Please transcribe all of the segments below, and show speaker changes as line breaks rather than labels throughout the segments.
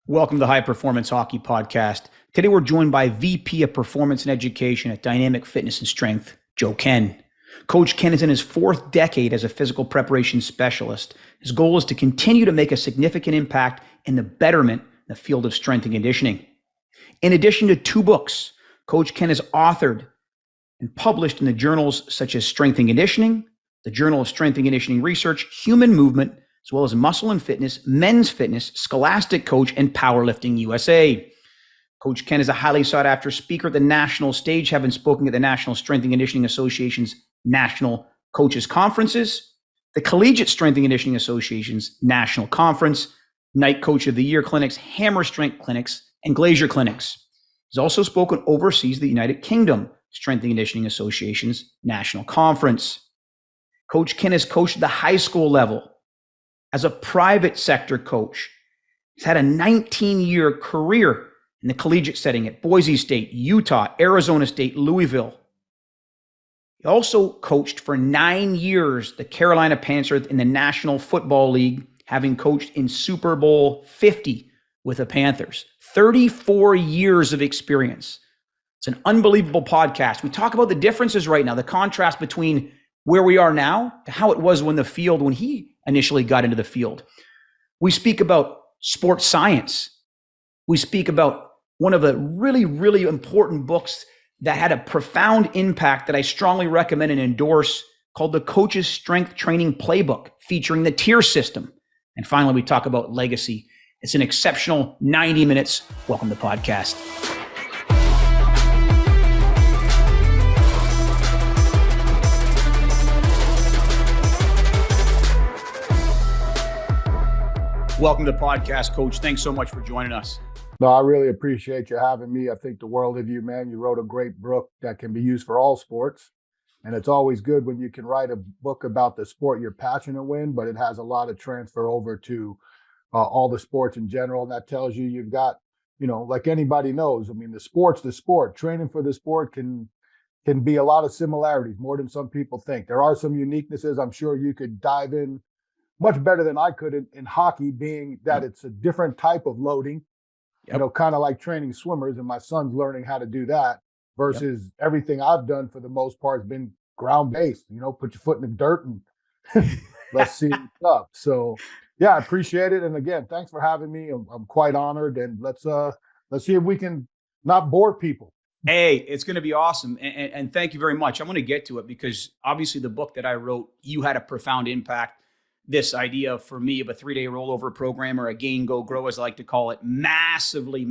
Welcome to the High Performance Hockey Podcast. Today we're joined by VP of Performance and Education at Dynamic Fitness and Strength, Joe Kenn. Coach Kenn is in his fourth decade as a physical preparation specialist. His goal is to continue to make a significant impact in the betterment in the field of strength and conditioning. In addition to 2 books, Coach Kenn has authored and published in the journals such as Strength and Conditioning, the Journal of Strength and Conditioning Research, Human Movement, as well as Muscle and Fitness, Men's Fitness, Scholastic Coach, and Powerlifting USA. Coach Kenn is a highly sought after speaker at the national stage, having spoken at the National Strength and Conditioning Association's National Coaches Conferences, the Collegiate Strength and Conditioning Association's National Conference, Night Coach of the Year clinics, Hammer Strength clinics, and Glacier clinics. He's also spoken overseas at the United Kingdom Strength and Conditioning Association's National Conference. Coach Kenn has coached at the high school level as a private sector coach. He's had a 19-year career in the collegiate setting at Boise State, Utah, Arizona State, Louisville. He also coached for 9 years the Carolina Panthers in the National Football League, having coached in Super Bowl 50 with the Panthers. 34 years of experience. It's an unbelievable podcast. We talk about the differences right now, the contrast between where we are now to how it was when he initially got into the field. We speak about sports science. We speak about one of the really, really important books that had a profound impact that I strongly recommend and endorse, called the Coach's Strength Training Playbook, featuring the tier system. And finally, we talk about legacy. It's an exceptional 90 minutes. Welcome to the podcast. Welcome to the podcast, Coach. Thanks so much for joining us.
No, I really appreciate you having me. I think the world of you, man. You wrote a great book that can be used for all sports. And it's always good when you can write a book about the sport you're passionate in, but it has a lot of transfer over to all the sports in general. And that tells you you've got, like anybody knows, I mean, the sport, training for the sport can be a lot of similarities, more than some people think. There are some uniquenesses. I'm sure you could dive in much better than I could in hockey, being that it's a different type of loading, kind of like training swimmers. And my son's learning how to do that versus everything I've done for the most part has been ground-based, put your foot in the dirt and let's see what's up. So, yeah, I appreciate it. And again, thanks for having me. I'm quite honored. And let's see if we can not bore people.
Hey, it's going to be awesome. And thank you very much. I'm going to get to it because obviously the book that I wrote, you had a profound impact. This idea for me of a 3-day rollover program, or a gain, go, grow, as I like to call it, massively,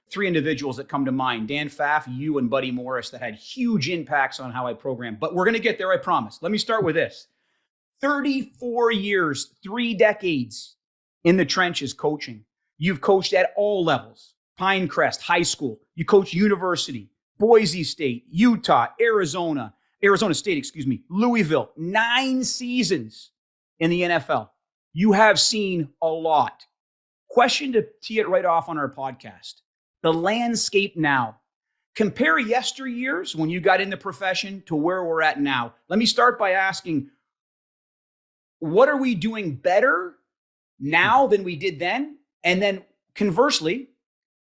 3 individuals that come to mind: Dan Pfaff, you, and Buddy Morris, that had huge impacts on how I program. But we're going to get there, I promise. Let me start with this. 34 years, 3 decades in the trenches coaching. You've coached at all levels: Pinecrest High School. You coach university, Boise State, Utah, Arizona State, Louisville. 9 seasons in the NFL. You have seen a lot. Question to tee it right off on our podcast: the landscape now. Compare yesteryears when you got in the profession to where we're at now. Let me start by asking, what are we doing better now than we did then? And then conversely,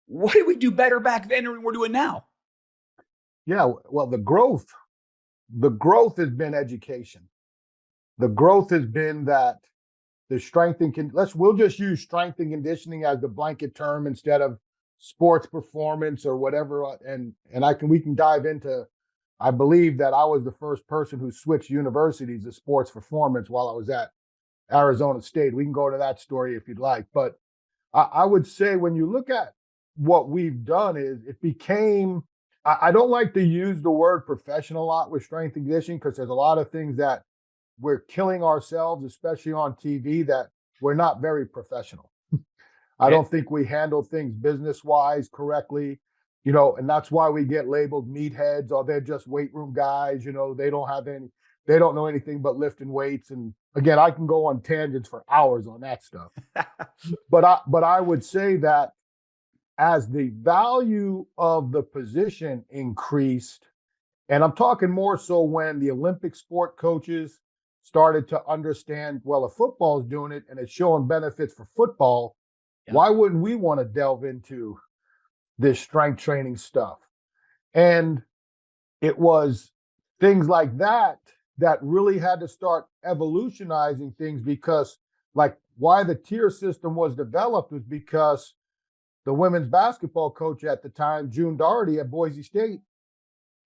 what did we do better back then than we're doing now?
Yeah, well, the growth has been education. The growth has been that the we'll just use strength and conditioning as the blanket term instead of sports performance or whatever. And we can dive into, I believe that I was the first person who switched universities to sports performance while I was at Arizona State. We can go to that story if you'd like. But I would say when you look at what we've done is it became, I don't like to use the word professional a lot with strength and conditioning because there's a lot of things that we're killing ourselves, especially on TV, that we're not very professional. I don't think we handle things business-wise correctly, and that's why we get labeled meatheads, or they're just weight room guys. They don't know anything but lifting weights. And again, I can go on tangents for hours on that stuff. But I would say that as the value of the position increased, and I'm talking more so when the Olympic sport coaches started to understand, well, if football is doing it and it's showing benefits for football,
Yeah.
Why wouldn't we want to delve into this strength training stuff? And it was things like that that really had to start evolutionizing things, because like why the tier system was developed was because the women's basketball coach at the time, June Doherty at Boise State,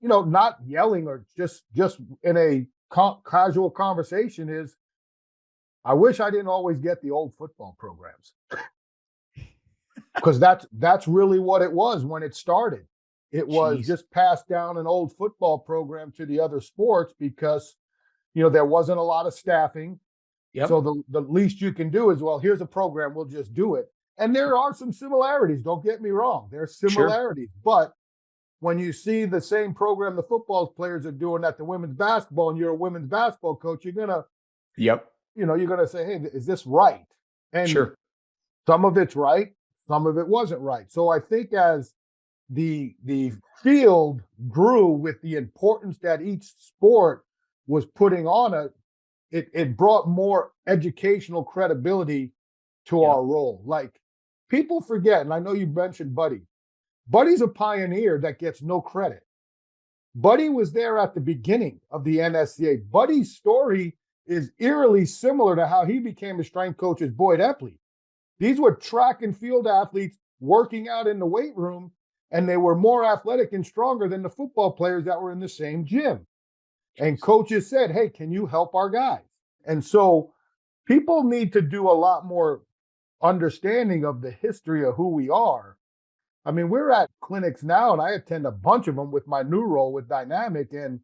not yelling or just in a casual conversation, is, I wish I didn't always get the old football programs. Because that's really what it was when it started. It was
Jeez.
just passed down an old football program to the other sports because there wasn't a lot of staffing.
Yep.
So the least you can do is, well, here's a program, we'll just do it. And there are some similarities, don't get me wrong. There's similarities,
Sure.
but when you see the same program the football players are doing at the women's basketball, and you're a women's basketball coach, you're gonna,
Yep.
you're gonna say, hey, is this right? And
Sure.
some of it's right, some of it wasn't right. So I think as the field grew with the importance that each sport was putting on it brought more educational credibility to
Yep.
our role. Like, people forget, and I know you mentioned Buddy. Buddy's a pioneer that gets no credit. Buddy was there at the beginning of the NSCA. Buddy's story is eerily similar to how he became a strength coach as Boyd Epley. These were track and field athletes working out in the weight room, and they were more athletic and stronger than the football players that were in the same gym. And coaches said, hey, can you help our guys? And so people need to do a lot more understanding of the history of who we are. I mean, we're at clinics now, and I attend a bunch of them with my new role with Dynamic. And,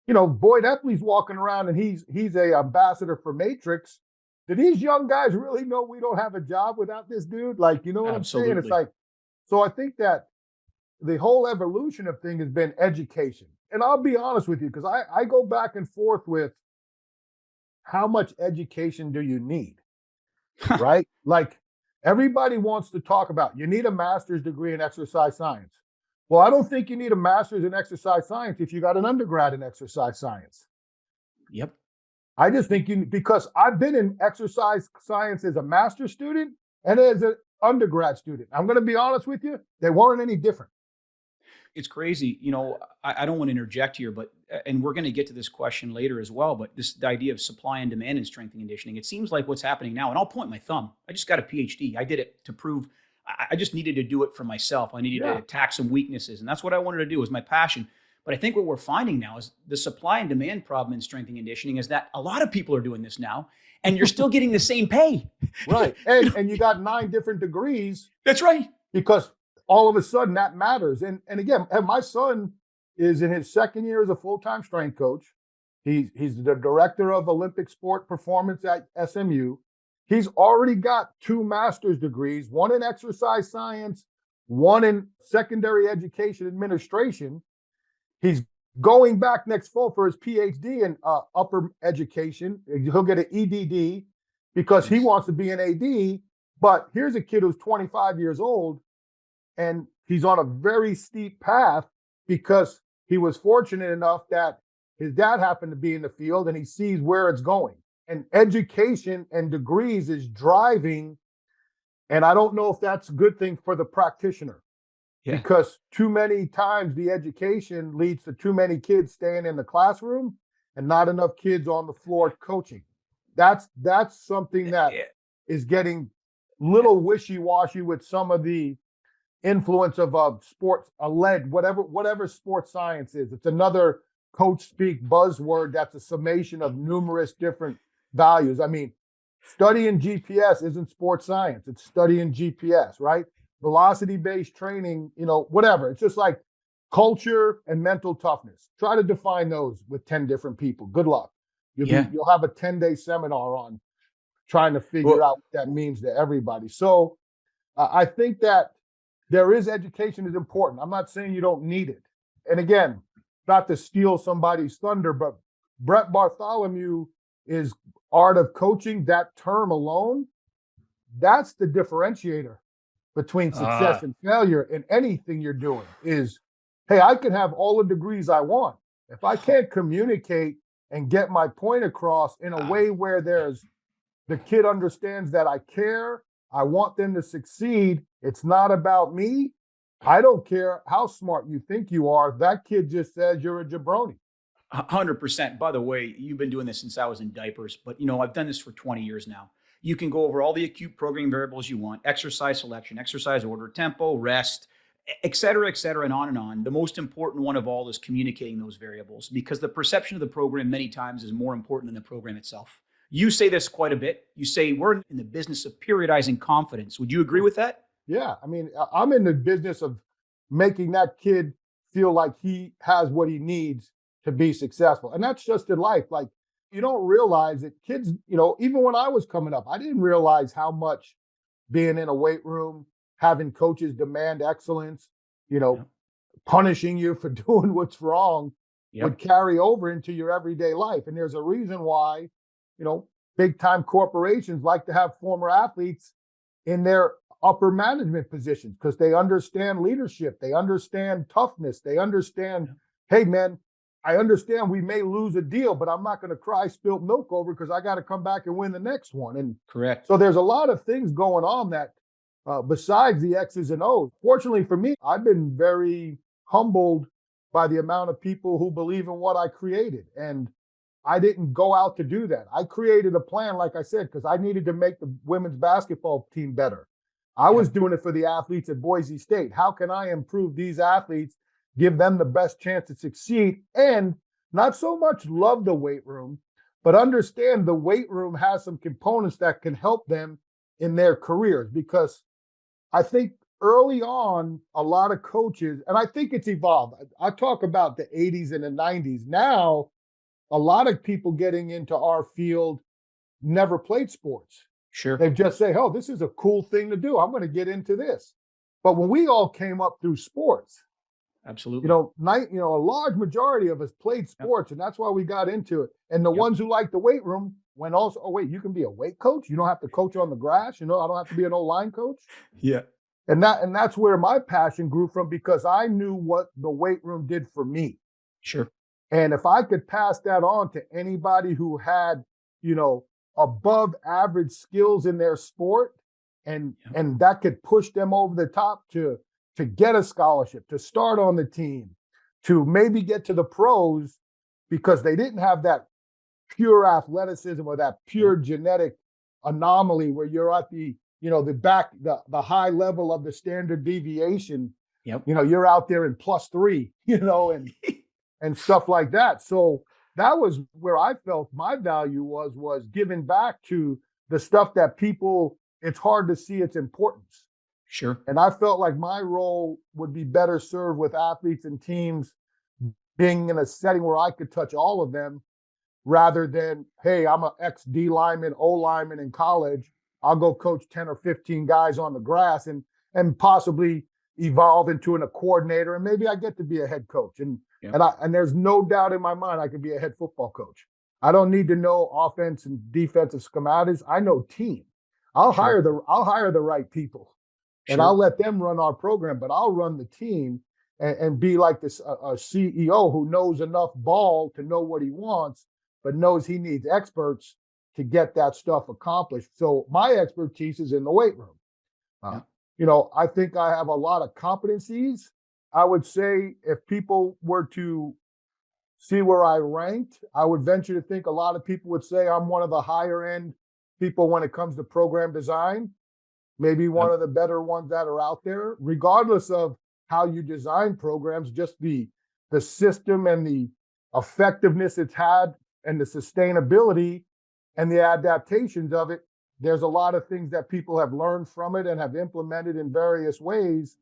Boyd Epley's walking around, and he's a ambassador for Matrix. Do these young guys really know we don't have a job without this dude? Like, you know what I'm saying? It's
Absolutely.
like, so I think that the whole evolution of thing has been education. And I'll be honest with you, because I go back and forth with, how much education do you need? Right? Like, everybody wants to talk about, you need a master's degree in exercise science. Well, I don't think you need a master's in exercise science if you got an undergrad in exercise science.
Yep.
I just think because I've been in exercise science as a master's student and as an undergrad student. I'm going to be honest with you, they weren't any different.
It's crazy. I don't want to interject here, but, and we're going to get to this question later as well, but the idea of supply and demand in strength and conditioning, it seems like what's happening now, and I'll point my thumb. I just got a PhD. I did it to prove, I just needed to do it for myself. I needed to attack some weaknesses. And that's what I wanted to do, was my passion. But I think what we're finding now is the supply and demand problem in strength and conditioning is that a lot of people are doing this now, and you're still getting the same pay.
Right. And you got 9 different degrees.
That's right.
Because all of a sudden that matters. And again, my son is in his second year as a full-time strength coach. He's the director of Olympic sport performance at SMU. He's already got 2 master's degrees, one in exercise science, one in secondary education administration. He's going back next fall for his PhD in upper education. He'll get an EDD because he wants to be an AD. But here's a kid who's 25 years old, and he's on a very steep path because he was fortunate enough that his dad happened to be in the field, and he sees where it's going. And education and degrees is driving. And I don't know if that's a good thing for the practitioner. Yeah. Because too many times the education leads to too many kids staying in the classroom and not enough kids on the floor coaching. That's something that is getting a little wishy-washy with some of the influence of sports, whatever sports science is. It's another coach speak buzzword that's a summation of numerous different values. I mean, studying GPS isn't sports science. It's studying GPS, right? Velocity-based training, whatever. It's just like culture and mental toughness. Try to define those with 10 different people. Good luck. You'll have a 10-day seminar on trying to figure out what that means to everybody. So I think that there is education is important. I'm not saying you don't need it. And again, not to steal somebody's thunder, but Brett Bartholomew is Art of Coaching. That term alone, that's the differentiator between success and failure in anything you're doing is, hey, I can have all the degrees I want. If I can't communicate and get my point across in a way where the kid understands that I care, I want them to succeed. It's not about me. I don't care how smart you think you are. That kid just says you're a jabroni.
100%. By the way, you've been doing this since I was in diapers, but I've done this for 20 years now. You can go over all the acute programming variables you want: exercise selection, exercise order, tempo, rest, et cetera, and on and on. The most important one of all is communicating those variables, because the perception of the program many times is more important than the program itself. You say this quite a bit. You say we're in the business of periodizing confidence. Would you agree with that?
Yeah. I mean, I'm in the business of making that kid feel like he has what he needs to be successful. And that's just in life. Like, you don't realize that kids, even when I was coming up, I didn't realize how much being in a weight room, having coaches demand excellence, you know,
Yep.
punishing you for doing what's wrong would
Yep.
carry over into your everyday life. And there's a reason why, big time corporations like to have former athletes in their upper management positions, because they understand leadership, they understand toughness, they understand, hey man, I understand we may lose a deal, but I'm not going to cry spilt milk over because I got to come back and win the next one. And
Correct.
so there's a lot of things going on that besides the X's and O's. Fortunately for me, I've been very humbled by the amount of people who believe in what I created. And I didn't go out to do that. I created a plan, like I said, because I needed to make the women's basketball team better. I was doing it for the athletes at Boise State. How can I improve these athletes, give them the best chance to succeed, and not so much love the weight room, but understand the weight room has some components that can help them in their careers? Because I think early on, a lot of coaches, and I think it's evolved. I talk about the 80s and the 90s. Now, a lot of people getting into our field never played sports.
Sure.
They just say, oh, this is a cool thing to do. I'm going to get into this. But when we all came up through sports,
Absolutely.
a large majority of us played sports, and that's why we got into it. And the ones who like the weight room went also, oh, wait, you can be a weight coach? You don't have to coach on the grass? I don't have to be an O-line coach?
Yeah.
And that's where my passion grew from, because I knew what the weight room did for me.
Sure.
And if I could pass that on to anybody who had, above average skills in their sport, and that could push them over the top to get a scholarship, to start on the team, to maybe get to the pros, because they didn't have that pure athleticism or that pure genetic anomaly where you're at the high level of the standard deviation. You're out there in +3, and stuff like that. So that was where I felt my value was giving back to the stuff that people, it's hard to see its importance.
Sure.
And I felt like my role would be better served with athletes and teams being in a setting where I could touch all of them, rather than, hey, I'm an ex-D lineman, O lineman in college. I'll go coach 10 or 15 guys on the grass and possibly evolve into a coordinator. And maybe I get to be a head coach. And there's no doubt in my mind I could be a head football coach. I don't need to know offense and defensive schematics. I know team. I'll hire the right people, and I'll let them run our program, but I'll run the team and be like this a CEO who knows enough ball to know what he wants, but knows he needs experts to get that stuff accomplished. So my expertise is in the weight room. I think I have a lot of competencies. I would say if people were to see where I ranked, I would venture to think a lot of people would say I'm one of the higher end people when it comes to program design, maybe one of the better ones that are out there, regardless of how you design programs, just the system and the effectiveness it's had and the sustainability and the adaptations of it. There's a lot of things that people have learned from it and have implemented in various ways.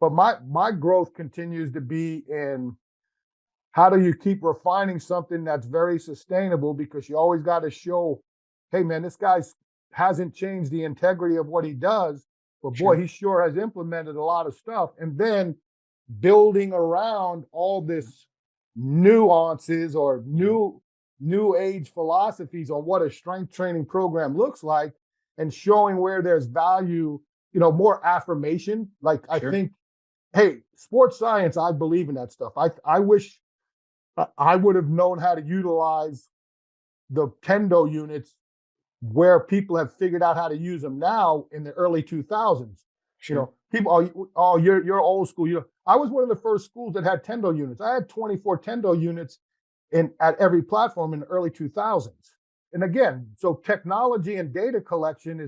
But my growth continues to be in how do you keep refining something that's very sustainable, because you always got to show, hey, man, this guy hasn't changed the integrity of what he does, but boy, he sure has implemented a lot of stuff. And then building around all this nuances or new age philosophies on what a strength training program looks like, and showing where there's value, more affirmation. Like, I think, hey, sports science, I believe in that stuff. I wish I would have known how to utilize the Kendo units where people have figured out how to use them now in the early 2000s.
Sure.
People, you're old school. I was one of the first schools that had Tendo units. I had 24 Tendo units at every platform in the early 2000s. And again, so technology and data collection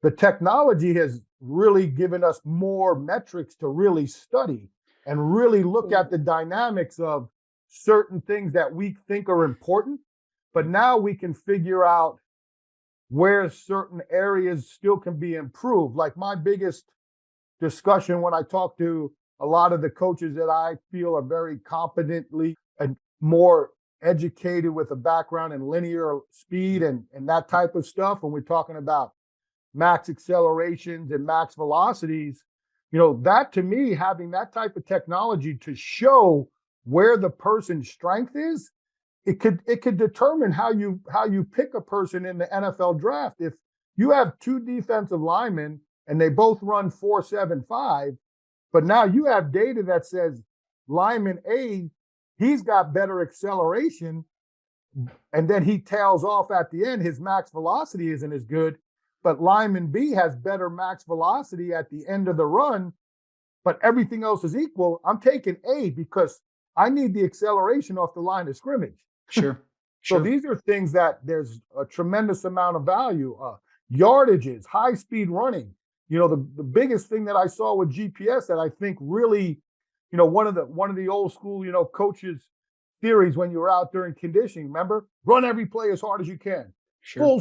the technology has really given us more metrics to really study and really look at the dynamics of certain things that we think are important. But now we can figure out where certain areas still can be improved. Like my biggest discussion when I talk to a lot of the coaches that I feel are very competently and more educated with a background in linear speed and that type of stuff, when we're talking about max accelerations and max velocities, that to me, having that type of technology to show where the person's strength is, it could determine how you pick a person in the NFL draft. If you have two defensive linemen and they both run 4.75, but now you have data that says lineman A, he's got better acceleration, and then he tails off at the end. His max velocity isn't as good, but lineman B has better max velocity at the end of the run, but everything else is equal. I'm taking A because I need the acceleration off the line of scrimmage.
Sure.
So these are things that there's a tremendous amount of value. Yardages, high speed running. The biggest thing that I saw with GPS that I think really, one of the old school, coaches' theories when you were out during conditioning, remember? Run every play as hard as you can.
Sure.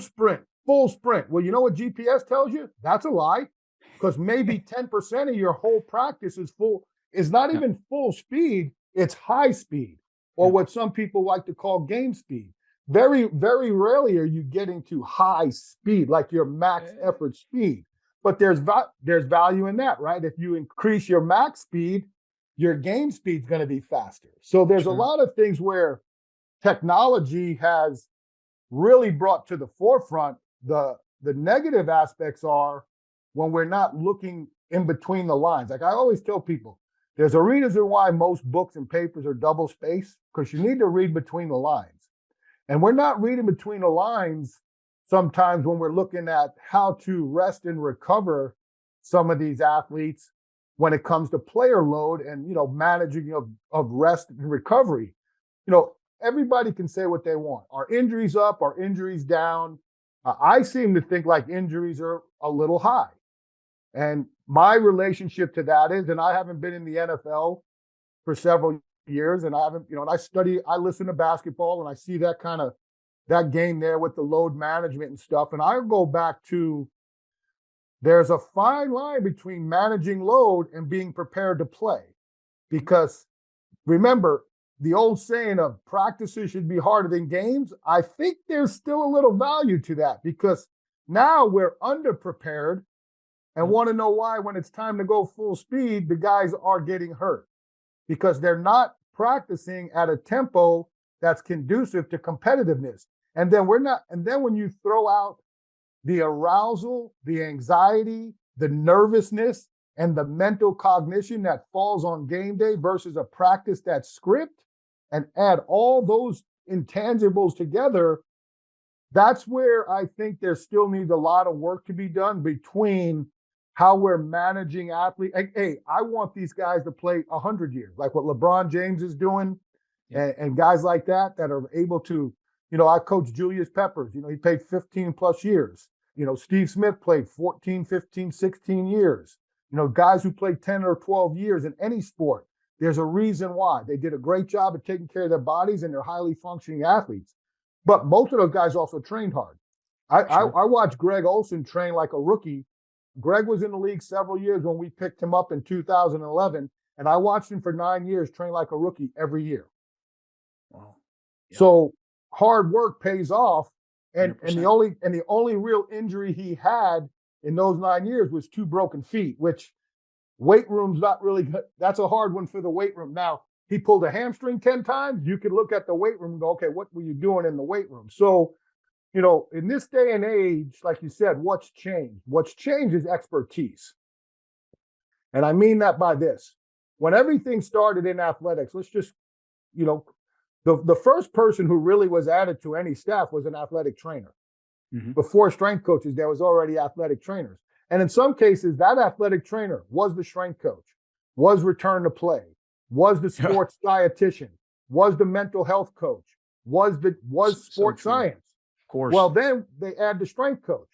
Full sprint. Well, you know what GPS tells you? That's a lie, because maybe 10% of your whole practice is not even full speed, it's high speed, or what some people like to call game speed. Very, very rarely are you getting to high speed, like your max effort speed. But there's value in that, right? If you increase your max speed, your game speed's going to be faster. So there's a lot of things where technology has really brought to the forefront. The negative aspects are when we're not looking in between the lines. Like I always tell people, there's a reason why most books and papers are double spaced, because you need to read between the lines. And we're not reading between the lines sometimes when we're looking at how to rest and recover some of these athletes when it comes to player load and, managing of rest and recovery. Everybody can say what they want. Are injuries up? Are injuries down? I seem to think like injuries are a little high. And my relationship to that is, and I haven't been in the NFL for several years, and I haven't, and I listen to basketball and I see that game there with the load management and stuff. And I go back to, there's a fine line between managing load and being prepared to play. Because remember, the old saying of practices should be harder than games, I think there's still a little value to that, because now we're underprepared and want to know why when it's time to go full speed, the guys are getting hurt because they're not practicing at a tempo that's conducive to competitiveness. And then when you throw out the arousal, the anxiety, the nervousness, and the mental cognition that falls on game day versus a practice that's script, and add all those intangibles together, that's where I think there still needs a lot of work to be done between how we're managing athletes. Hey, I want these guys to play 100 years, like what LeBron James is doing, and guys like that are able to, I coached Julius Peppers, he played 15 plus years. Steve Smith played 14, 15, 16 years. Guys who played 10 or 12 years in any sport. There's a reason why. They did a great job of taking care of their bodies, and they're highly functioning athletes. But most of those guys also trained hard. I watched Greg Olson train like a rookie. Greg was in the league several years when we picked him up in 2011, and I watched him for 9 years train like a rookie every year.
Wow. Yeah.
So hard work pays off, and the only real injury he had in those 9 years was 2 broken feet, which weight room's not really good. That's a hard one for the weight room. Now, he pulled a hamstring 10 times. You could look at the weight room and go, okay, what were you doing in the weight room? So, in this day and age, like you said, what's changed? What's changed is expertise. And I mean that by this. When everything started in athletics, let's just, the first person who really was added to any staff was an athletic trainer.
Mm-hmm.
Before strength coaches, there was already athletic trainers. And in some cases, that athletic trainer was the strength coach, was return to play, was the sports dietitian, was the mental health coach, was sports science.
Of course.
Well, then they add the strength coach.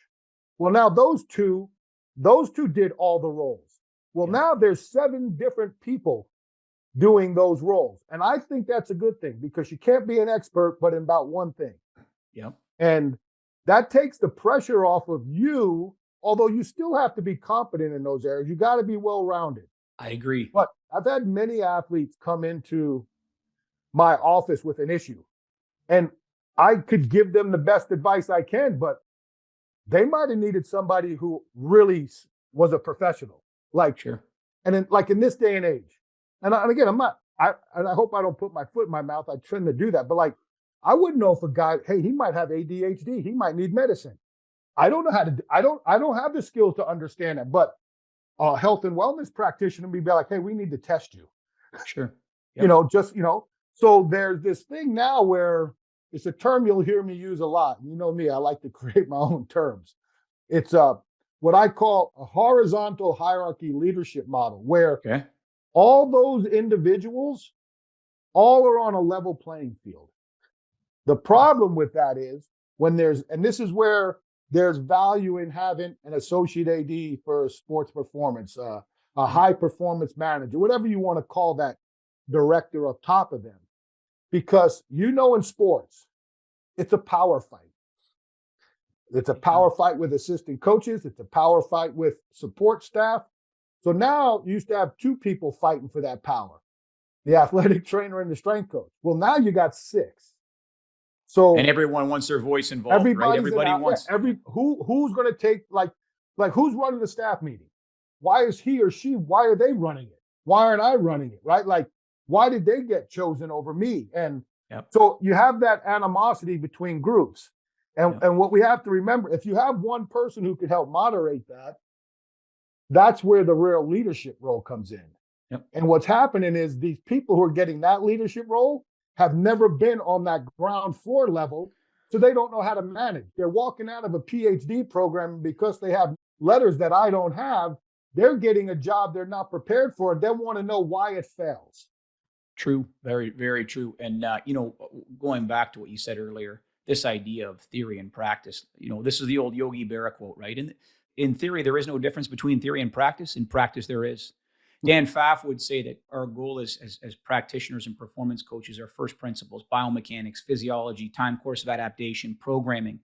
Well, now those two did all the roles. Well, now there's 7 different people doing those roles. And I think that's a good thing because you can't be an expert but in about one thing.
Yep.
And that takes the pressure off of you, although you still have to be competent in those areas. You got to be well-rounded.
I agree.
But I've had many athletes come into my office with an issue. And I could give them the best advice I can, but they might have needed somebody who really was a professional.
Sure.
And then like in this day and age, and again, I hope I don't put my foot in my mouth. I tend to do that, but like, I wouldn't know if a guy, hey, he might have ADHD. He might need medicine. I don't know how to, I don't have the skills to understand that, but a health and wellness practitioner would be like, hey, we need to test you.
Sure. Yep.
So there's this thing now where it's a term you'll hear me use a lot. You know me, I like to create my own terms. It's what I call a horizontal hierarchy leadership model, where all those individuals all are on a level playing field. The problem with that is and this is where there's value in having an associate AD for sports performance, a high performance manager, whatever you want to call that director up top of them. Because in sports, it's a power fight. It's a power fight with assistant coaches. It's a power fight with support staff. So now you used to have 2 people fighting for that power, the athletic trainer and the strength coach. Well, now you got 6. So
and everyone wants their voice involved, right? Everybody wants.
Who's going to take like who's running the staff meeting? Why is he or she? Why are they running it? Why aren't I running it? Right? Like, why did they get chosen over me? And so you have that animosity between groups. And what we have to remember, if you have one person who could help moderate that, that's where the real leadership role comes in.
Yep.
And what's happening is these people who are getting that leadership role have never been on that ground floor level, so they don't know how to manage. They're walking out of a PhD program because they have letters that I don't have. They're getting a job they're not prepared for, and they want to know why it fails.
True. Very, very true. And, going back to what you said earlier, this idea of theory and practice, this is the old Yogi Berra quote, right? In theory, there is no difference between theory and practice. In practice, there is. Dan Pfaff would say that our goal as practitioners and performance coaches are first principles, biomechanics, physiology, time course of adaptation, programming.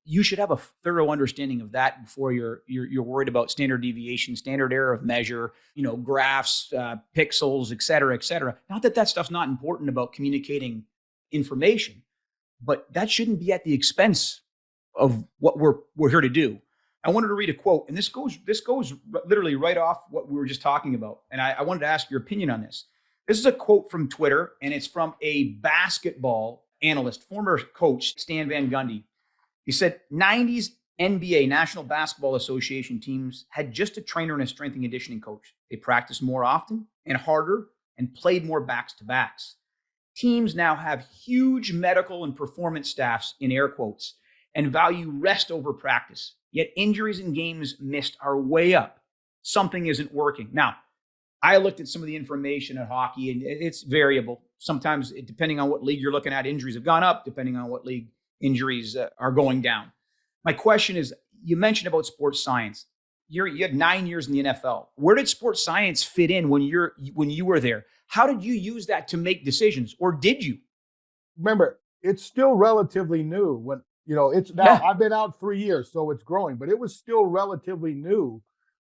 You should have a thorough understanding of that before you're worried about standard deviation, standard error of measure, graphs, pixels, et cetera, et cetera. Not that stuff's not important about communicating information, but that shouldn't be at the expense of what we're here to do. I wanted to read a quote, and this goes literally right off what we were just talking about. And I wanted to ask your opinion on this. This is a quote from Twitter, and it's from a basketball analyst, former coach, Stan Van Gundy. He said, 90s NBA, National Basketball Association teams had just a trainer and a strength and conditioning coach. They practiced more often and harder and played more backs-to-backs. Teams now have huge medical and performance staffs, in air quotes, and value rest over practice. Yet injuries and games missed are way up. Something isn't working. Now, I looked at some of the information at hockey, and it's variable. Sometimes, depending on what league you're looking at, injuries have gone up. Depending on what league, injuries are going down. My question is, you mentioned about sports science. You had 9 years in the NFL. Where did sports science fit in when you were there? How did you use that to make decisions, or did you?
Remember, it's still relatively new. When it's now, I've been out 3 years, so it's growing, but it was still relatively new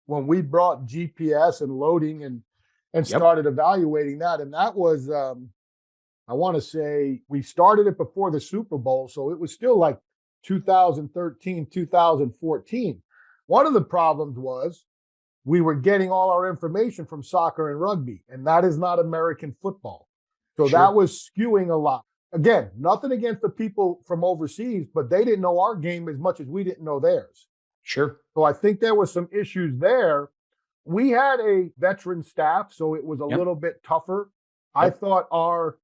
when we brought GPS and loading and started evaluating that. And that was, I want to say we started it before the Super Bowl. So it was still like 2013, 2014. One of the problems was we were getting all our information from soccer and rugby, and that is not American football. So that was skewing a lot. Again, nothing against the people from overseas, but they didn't know our game as much as we didn't know theirs.
Sure.
So I think there was some issues there. We had a veteran staff, so it was a little bit tougher. I thought our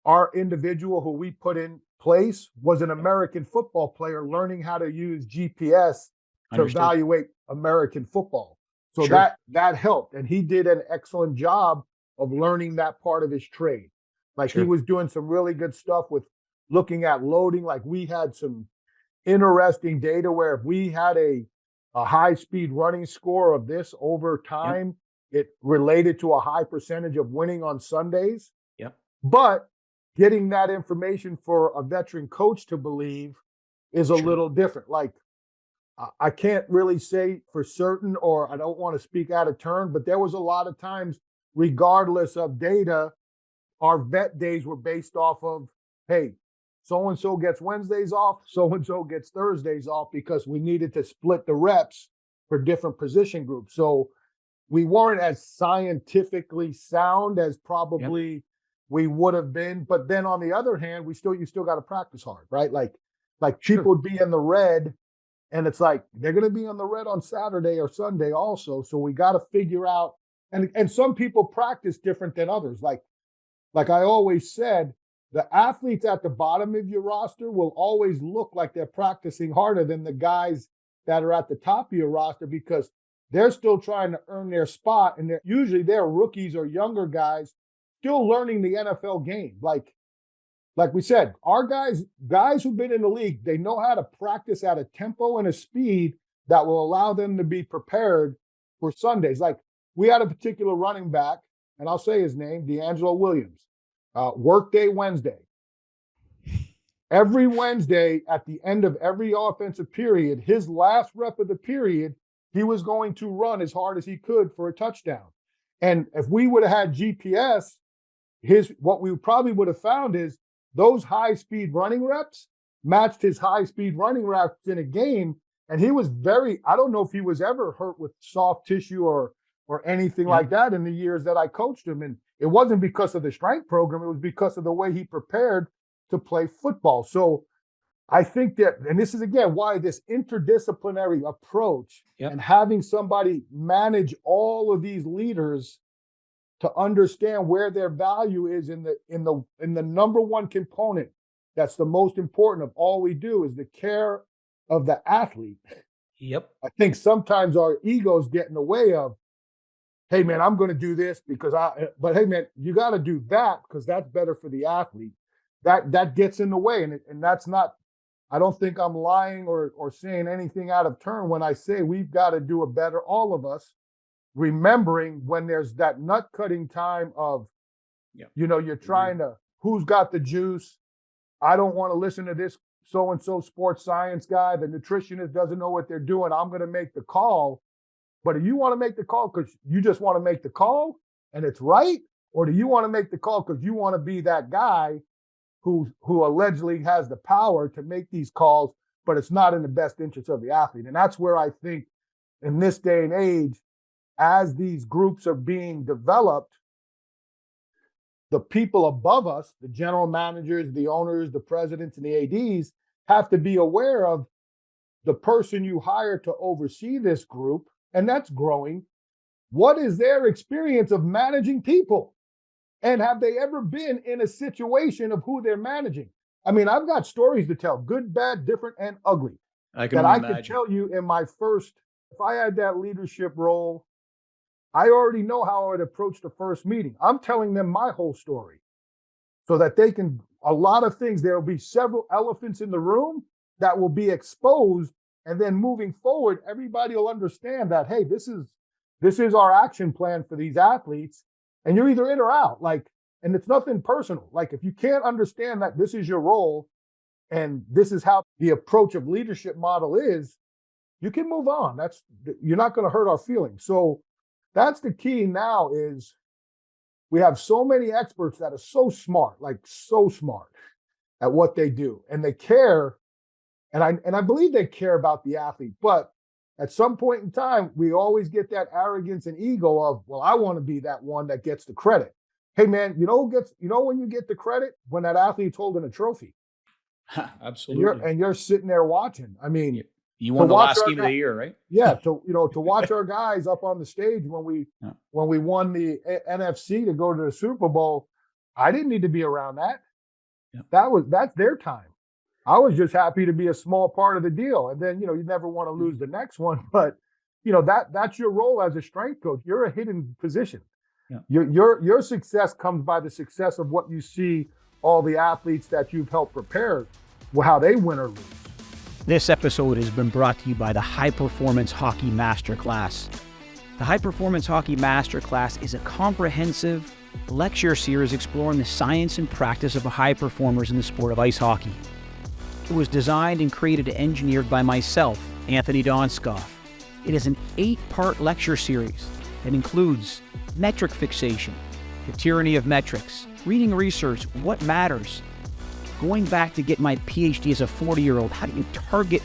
our individual who we put in place was an American football player learning how to use GPS to
Understood.
evaluate American football. So
Sure.
that helped. And he did an excellent job of learning that part of his trade. Like he
Sure.
was doing some really good stuff with looking at loading. Like we had some interesting data where if we had a high speed running score of this over time, it related to a high percentage of winning on Sundays.
Yep.
But getting that information for a veteran coach to believe is a little different. Like I can't really say for certain, or I don't want to speak out of turn, but there was a lot of times, regardless of data, our vet days were based off of, hey, so-and-so gets Wednesdays off, so-and-so gets Thursdays off, because we needed to split the reps for different position groups. So we weren't as scientifically sound as probably we would have been. But then on the other hand, you still got to practice hard, right? Like people would be in the red, and it's like they're going to be on the red on Saturday or Sunday also. So we got to figure out, and some people practice different than others. Like I always said, the athletes at the bottom of your roster will always look like they're practicing harder than the guys that are at the top of your roster, because they're still trying to earn their spot. And usually they're rookies or younger guys still learning the NFL game. Like we said, our guys who've been in the league, they know how to practice at a tempo and a speed that will allow them to be prepared for Sundays. Like we had a particular running back, and I'll say his name, D'Angelo Williams, workday Wednesday. Every Wednesday at the end of every offensive period, his last rep of the period, he was going to run as hard as he could for a touchdown. And if we would have had GPS, what we probably would have found is those high-speed running reps matched his high-speed running reps in a game. And he was I don't know if he was ever hurt with soft tissue or anything like that in the years that I coached him. And it wasn't because of the strength program. It was because of the way he prepared to play football. So I think that, and this is again why this interdisciplinary approach and having somebody manage all of these leaders to understand where their value is in the number one component that's the most important of all we do is the care of the athlete.
Yep.
I think sometimes our egos get in the way of, hey man, I'm going to do this but hey man, you got to do that because that's better for the athlete. That gets in the way. And that's not, I don't think I'm lying or saying anything out of turn when I say we've got to do a better, all of us, remembering when there's that nut cutting time of, you're trying to, who's got the juice? I don't want to listen to this so-and-so sports science guy. The nutritionist doesn't know what they're doing. I'm going to make the call. But do you want to make the call because you just want to make the call and it's right? Or do you want to make the call because you want to be that guy who allegedly has the power to make these calls, but it's not in the best interest of the athlete? And that's where I think in this day and age, as these groups are being developed, the people above us, the general managers, the owners, the presidents, and the ADs have to be aware of the person you hire to oversee this group, and that's growing. What is their experience of managing people? And have they ever been in a situation of who they're managing? I mean, I've got stories to tell, good, bad, different, and ugly.
I can
tell you in my first, if I had that leadership role, I already know how I would approach the first meeting. I'm telling them my whole story so that they can, a lot of things, there will be several elephants in the room that will be exposed. And then moving forward, everybody will understand that, hey, this is our action plan for these athletes. And you're either in or out. And it's nothing personal. Like if you can't understand that this is your role and this is how the approach of leadership model is, you can move on. You're not going to hurt our feelings. So that's the key now is we have so many experts that are so smart at what they do. And they care. And I believe they care about the athlete. But at some point in time, we always get that arrogance and ego of, well, I want to be that one that gets the credit. Hey, man, when you get the credit? When that athlete's holding a trophy.
Absolutely.
And you're sitting there watching. I mean,
you won the last game of the year, right?
Yeah. To watch our guys up on the stage when we won the NFC to go to the Super Bowl, I didn't need to be around that. That's their time. I was just happy to be a small part of the deal. And then, you never want to lose the next one, but that's your role as a strength coach. You're a hidden position.
Yeah.
Your success comes by the success of what you see all the athletes that you've helped prepare, how they win or lose.
This episode has been brought to you by the High Performance Hockey Masterclass. The High Performance Hockey Masterclass is a comprehensive lecture series exploring the science and practice of high performers in the sport of ice hockey. It was designed and created and engineered by myself, Anthony Donskov. It is an 8-part lecture series that includes metric fixation, the tyranny of metrics, reading research, what matters, going back to get my PhD as a 40-year-old, how do you target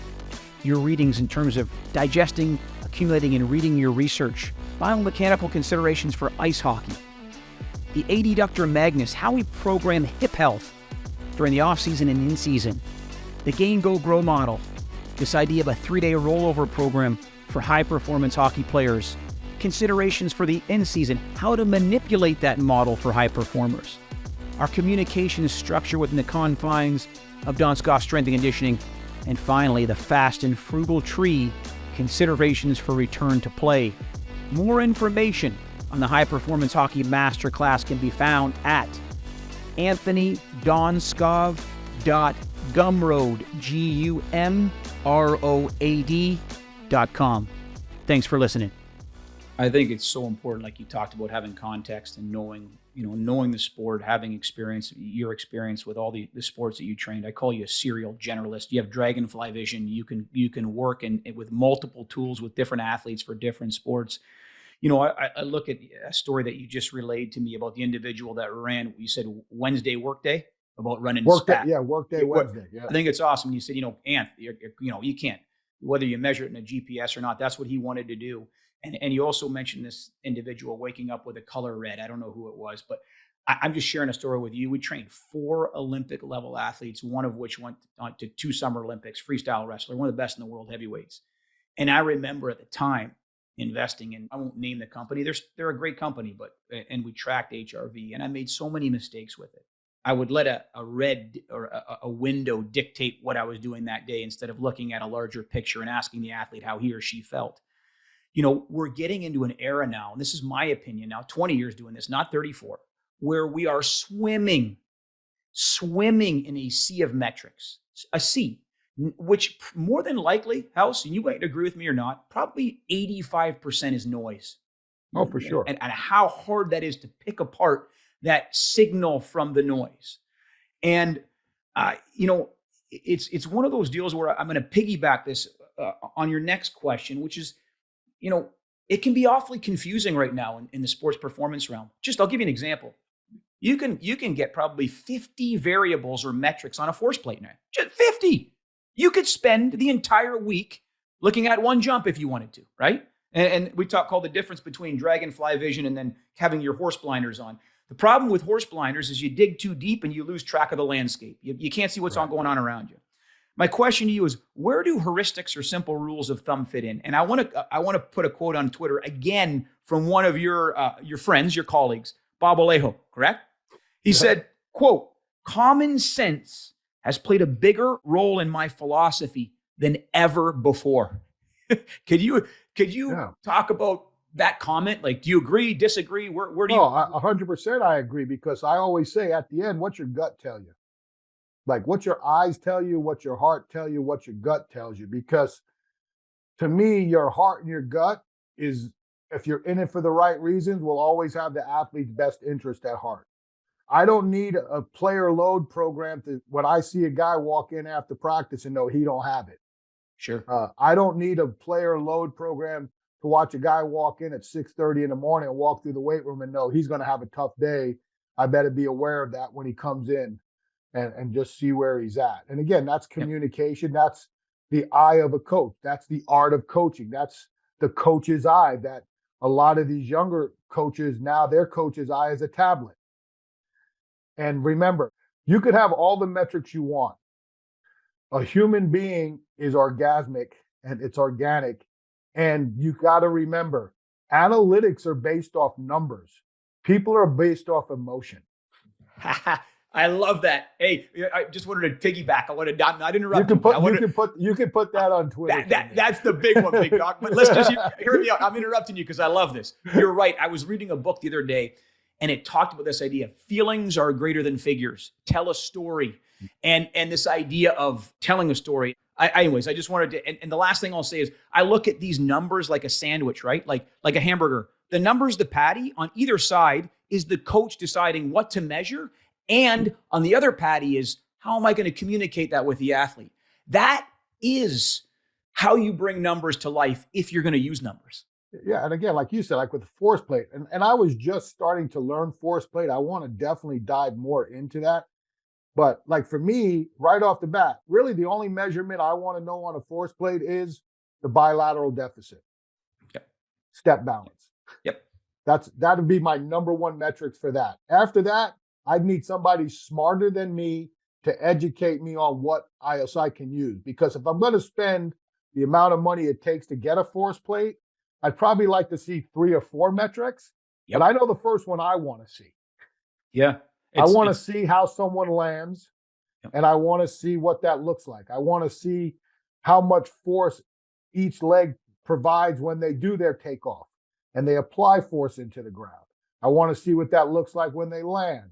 your readings in terms of digesting, accumulating, and reading your research, biomechanical considerations for ice hockey, the adductor magnus, how we program hip health during the off-season and in-season, the Gain, Go, Grow model, this idea of a 3-day rollover program for high-performance hockey players, considerations for the in-season, how to manipulate that model for high performers, our communication structure within the confines of Donskov strength and conditioning, and finally, the fast and frugal tree, considerations for return to play. More information on the High Performance Hockey Masterclass can be found at anthonydonskov.gumroad, GUMROAD.com. Thanks for listening. I think it's so important, like you talked about, having context and knowing the sport, having experience, your experience with all the sports that you trained. I call you a serial generalist. You have dragonfly vision. You can work with multiple tools with different athletes for different sports. I look at a story that you just relayed to me about the individual that ran, you said Wednesday workday, about running
Workday Wednesday. Yeah.
I think it's awesome. You said, Anth, you can't, whether you measure it in a GPS or not, that's what he wanted to do. And you also mentioned this individual waking up with a color red. I don't know who it was, but I'm just sharing a story with you. We trained 4 Olympic level athletes, one of which went on to 2 Summer Olympics, freestyle wrestler, one of the best in the world, heavyweights. And I remember at the time investing in, I won't name the company. They're a great company, and we tracked HRV, and I made so many mistakes with it. I would let a red or a window dictate what I was doing that day instead of looking at a larger picture and asking the athlete how he or she felt. We're getting into an era now, and this is my opinion now, 20 years doing this, not 34, where we are swimming in a sea of metrics, a sea, which more than likely, House, and you might agree with me or not, probably 85% is noise.
Oh, for sure.
And how hard that is to pick apart that signal from the noise. And, it's one of those deals where I'm going to piggyback this on your next question, which is, it can be awfully confusing right now in the sports performance realm. I'll give you an example. You can get probably 50 variables or metrics on a force plate now. Just 50. You could spend the entire week looking at one jump if you wanted to, right? And we call the difference between dragonfly vision and then having your horse blinders on. The problem with horse blinders is you dig too deep and you lose track of the landscape. You can't see what's going on around you. My question to you is, where do heuristics or simple rules of thumb fit in? And I want to put a quote on Twitter again from one of your friends, your colleagues, Bob Alejo, correct? He said, quote, "Common sense has played a bigger role in my philosophy than ever before." Could you talk about that comment? Like, do you agree, disagree? Where do you?
100% I agree, because I always say at the end, what's your gut tell you? Like, what your eyes tell you, what your heart tell you, what your gut tells you. Because to me, your heart and your gut is, if you're in it for the right reasons, will always have the athlete's best interest at heart. I don't need a player load program when I see a guy walk in after practice and know he don't have it.
Sure.
I don't need a player load program to watch a guy walk in at 6:30 in the morning and walk through the weight room and know he's going to have a tough day. I better be aware of that when he comes in. And just see where he's at. And again, that's communication. Yep. That's the eye of a coach. That's the art of coaching. That's the coach's eye that a lot of these younger coaches, now their coach's eye is a tablet. And remember, you could have all the metrics you want. A human being is orgasmic and it's organic. And you got to remember, analytics are based off numbers. People are based off emotion.
I love that. Hey, I just wanted to piggyback. I wanted to not interrupt
you can put that on Twitter.
That's the big one, big dog. But let's just hear me out. I'm interrupting you because I love this. You're right. I was reading a book the other day, and it talked about this idea: feelings are greater than figures. Tell a story, and this idea of telling a story. Anyways, I just wanted to. And the last thing I'll say is, I look at these numbers like a sandwich, right? Like a hamburger. The numbers, the patty on either side is the coach deciding what to measure. And on the other patty is, how am I going to communicate that with the athlete? That is how you bring numbers to life if you're going to use numbers.
Yeah. And again, like you said, like with the force plate, and I was just starting to learn force plate. I want to definitely dive more into that. But like for me, right off the bat, really the only measurement I want to know on a force plate is the bilateral deficit.
Yep.
Step balance.
Yep.
That would be my number one metrics for that. After that, I'd need somebody smarter than me to educate me on what ISI can use. Because if I'm going to spend the amount of money it takes to get a force plate, I'd probably like to see 3 or 4 metrics. Yep. But I know the first one I want to see.
Yeah.
I want to see how someone lands, and I want to see what that looks like. I want to see how much force each leg provides when they do their takeoff and they apply force into the ground. I want to see what that looks like when they land.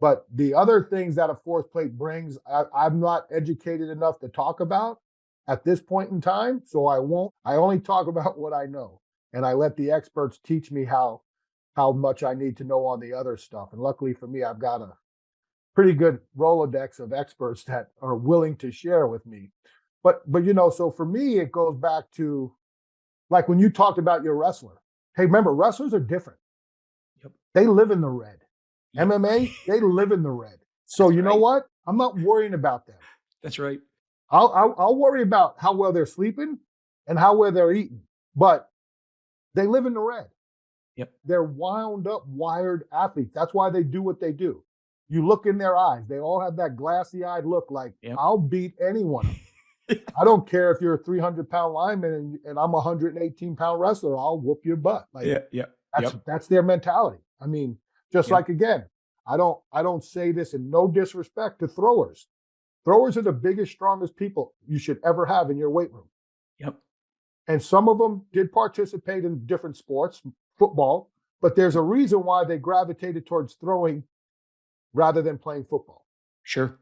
But the other things that a force plate brings, I'm not educated enough to talk about at this point in time. So I won't. I only talk about what I know. And I let the experts teach me how much I need to know on the other stuff. And luckily for me, I've got a pretty good Rolodex of experts that are willing to share with me. But so for me, it goes back to like when you talked about your wrestler. Hey, remember, wrestlers are different.
Yep.
They live in the red. MMA, they live in the red. So you know what? I'm not worrying about them.
That's right.
I'll worry about how well they're sleeping and how well they're eating. But they live in the red.
Yep. They're
wound up, wired athletes. That's why they do what they do. You look in their eyes. They all have that glassy-eyed look like, I'll beat anyone. I don't care if you're a 300-pound lineman and I'm a 118-pound wrestler. I'll whoop your butt. Like, that's their mentality. I mean, just like, again, I don't say this in no disrespect to throwers. Throwers are the biggest, strongest people you should ever have in your weight room.
Yep.
And some of them did participate in different sports, football, but there's a reason why they gravitated towards throwing rather than playing football.
Sure.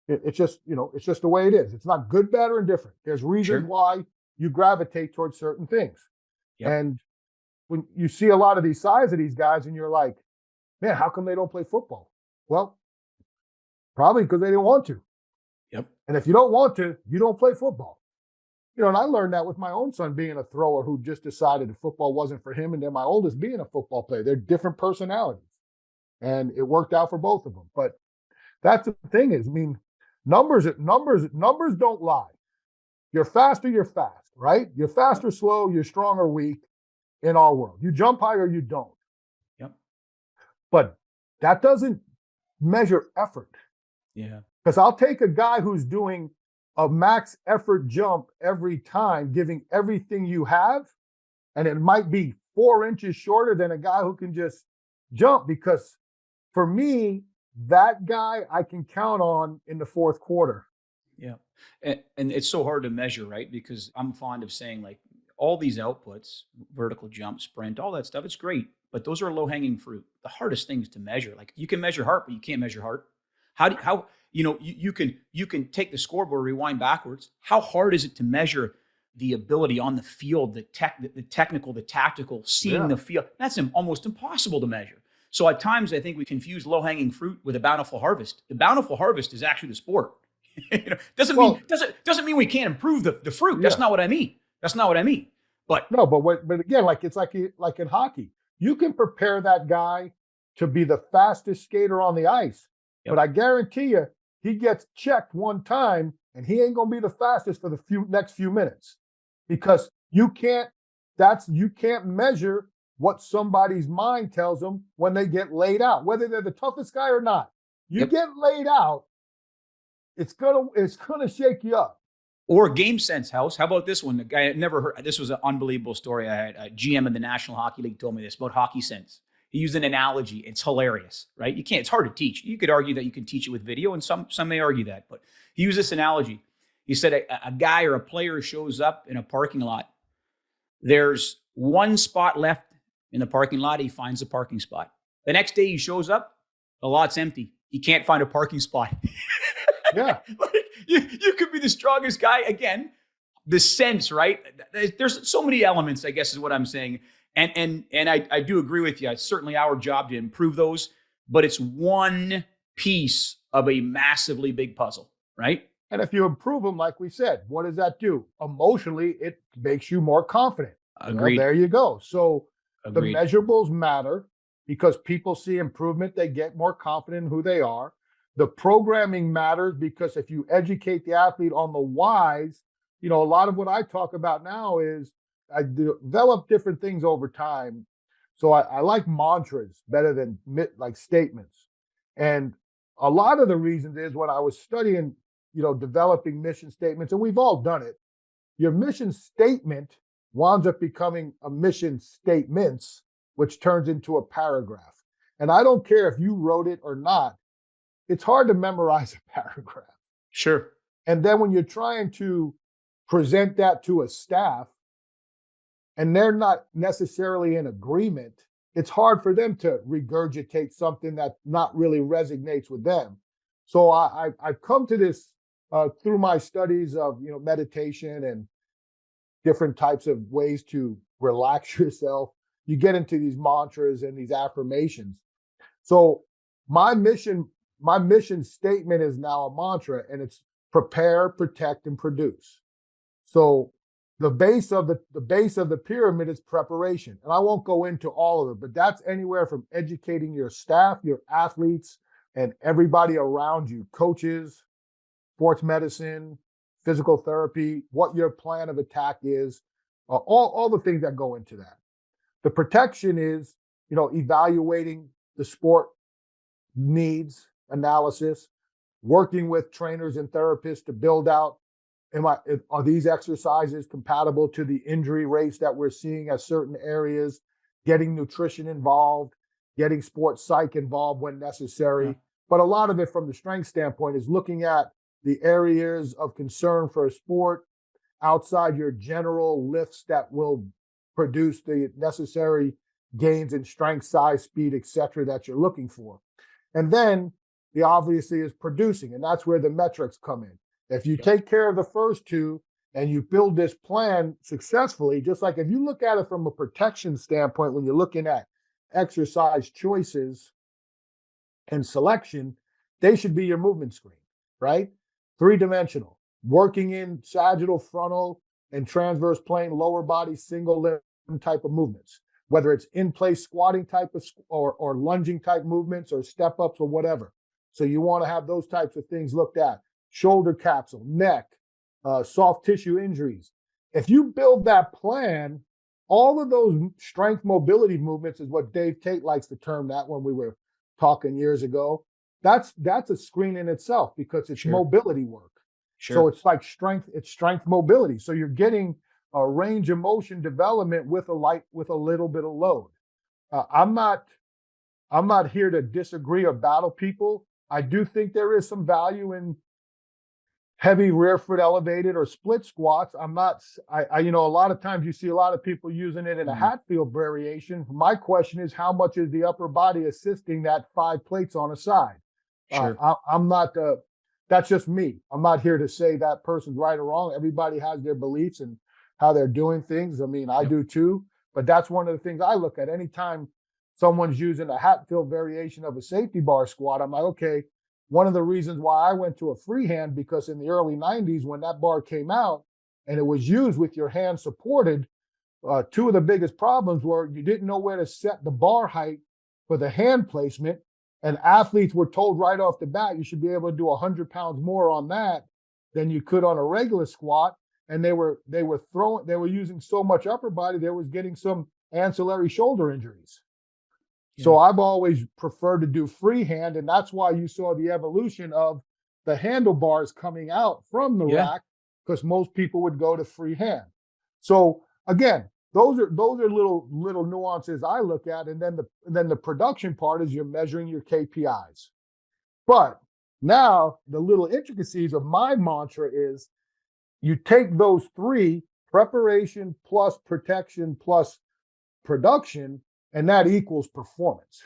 It's just, it's just the way it is. It's not good, bad, or indifferent. There's reasons why you gravitate towards certain things. Yep. And when you see a lot of these size of these guys and you're like, man, how come they don't play football? Well, probably because they didn't want to.
Yep.
And if you don't want to, you don't play football. And I learned that with my own son being a thrower who just decided that football wasn't for him. And then my oldest being a football player. They're different personalities. And it worked out for both of them. But that's the thing is, I mean, numbers don't lie. You're fast or you're fast, right? You're fast or slow, you're strong or weak in our world. You jump high or you don't.
Yep.
But that doesn't measure effort.
Yeah.
Because I'll take a guy who's doing a max effort jump every time, giving everything you have, and it might be 4 inches shorter than a guy who can just jump. Because for me, that guy I can count on in the fourth quarter.
Yeah. And it's so hard to measure, right? Because I'm fond of saying, like, all these outputs, vertical jump, sprint, all that stuff, it's great. But those are low-hanging fruit. The hardest things to measure, like you can measure heart, but you can't measure heart. You can take the scoreboard, rewind backwards. How hard is it to measure the ability on the field, the technical, the tactical, seeing the field? That's almost impossible to measure. So at times, I think we confuse low-hanging fruit with a bountiful harvest. The bountiful harvest is actually the sport. Doesn't mean we can't improve the fruit. That's not what I mean. But
again, it's like in hockey, you can prepare that guy to be the fastest skater on the ice, but I guarantee you, he gets checked one time and he ain't gonna be the fastest for the next few minutes, because you can't measure what somebody's mind tells them when they get laid out, whether they're the toughest guy or not. You get laid out, it's gonna shake you up.
Or game sense, House. How about this one? The guy I never heard. This was an unbelievable story. I had a GM in the National Hockey League told me this about hockey sense. He used an analogy. It's hilarious, right? You can't, it's hard to teach. You could argue that you can teach it with video, and some may argue that, but he used this analogy. He said a guy or a player shows up in a parking lot. There's one spot left in the parking lot. He finds a parking spot. The next day he shows up, the lot's empty. He can't find a parking spot.
Yeah.
Like, you could be the strongest guy. Again, the sense, right? There's so many elements, I guess is what I'm saying. And I do agree with you. It's certainly our job to improve those, but it's one piece of a massively big puzzle, right?
And if you improve them, like we said, what does that do? Emotionally, it makes you more confident.
Agreed.
There you go. So
Agreed.
the measurables matter because people see improvement. They get more confident in who they are. The programming matters because if you educate the athlete on the whys, a lot of what I talk about now is I develop different things over time. So I like mantras better than like statements. And a lot of the reasons is when I was studying, developing mission statements, and we've all done it. Your mission statement winds up becoming a mission statements, which turns into a paragraph. And I don't care if you wrote it or not. It's hard to memorize a paragraph.
Sure.
And then when you're trying to present that to a staff and they're not necessarily in agreement, it's hard for them to regurgitate something that not really resonates with them. So I've come to this through my studies of meditation and different types of ways to relax yourself. You get into these mantras and these affirmations. So my mission statement is now a mantra, and it's prepare, protect, and produce. So the base of the pyramid is preparation. And I won't go into all of it, but that's anywhere from educating your staff, your athletes, and everybody around you, coaches, sports medicine, physical therapy, what your plan of attack is, all the things that go into that. The protection is, evaluating the sport needs analysis, working with trainers and therapists to build out, are these exercises compatible to the injury rates that we're seeing at certain areas, getting nutrition involved, getting sports psych involved when necessary. Yeah. But a lot of it from the strength standpoint is looking at the areas of concern for a sport outside your general lifts that will produce the necessary gains in strength, size, speed, etc. that you're looking for. And then the obviously is producing, and that's where the metrics come in. If you take care of the first two and you build this plan successfully, just like if you look at it from a protection standpoint, when you're looking at exercise choices and selection, they should be your movement screen, right? 3-dimensional, working in sagittal, frontal, and transverse plane, lower body, single limb type of movements, whether it's in place squatting type of or lunging type movements or step ups or whatever. So you want to have those types of things looked at. Shoulder capsule, neck, soft tissue injuries. If you build that plan, all of those strength mobility movements is what Dave Tate likes to term that when we were talking years ago. That's a screen in itself because it's mobility work. Sure. So it's like strength mobility. So you're getting a range of motion development with a little bit of load. I'm not here to disagree or battle people. I do think there is some value in heavy rear foot elevated or split squats. A lot of times you see a lot of people using it in a Hatfield variation. My question is, how much is the upper body assisting that 5 plates on a side? Sure. I'm not, that's just me. I'm not here to say that person's right or wrong. Everybody has their beliefs and how they're doing things. I mean, I do too, but that's one of the things I look at. Anytime someone's using a Hatfield variation of a safety bar squat, I'm like, okay, one of the reasons why I went to a freehand, because in the early 90s, when that bar came out and it was used with your hand supported, 2 of the biggest problems were you didn't know where to set the bar height for the hand placement. And athletes were told right off the bat, you should be able to do 100 pounds more on that than you could on a regular squat. And they were using so much upper body, they was getting some ancillary shoulder injuries. Yeah. So I've always preferred to do freehand, and that's why you saw the evolution of the handlebars coming out from the rack, because most people would go to freehand. So again, those are little nuances I look at, and then the production part is you're measuring your KPIs. But now the little intricacies of my mantra is you take those three, preparation plus protection plus production, and that equals performance.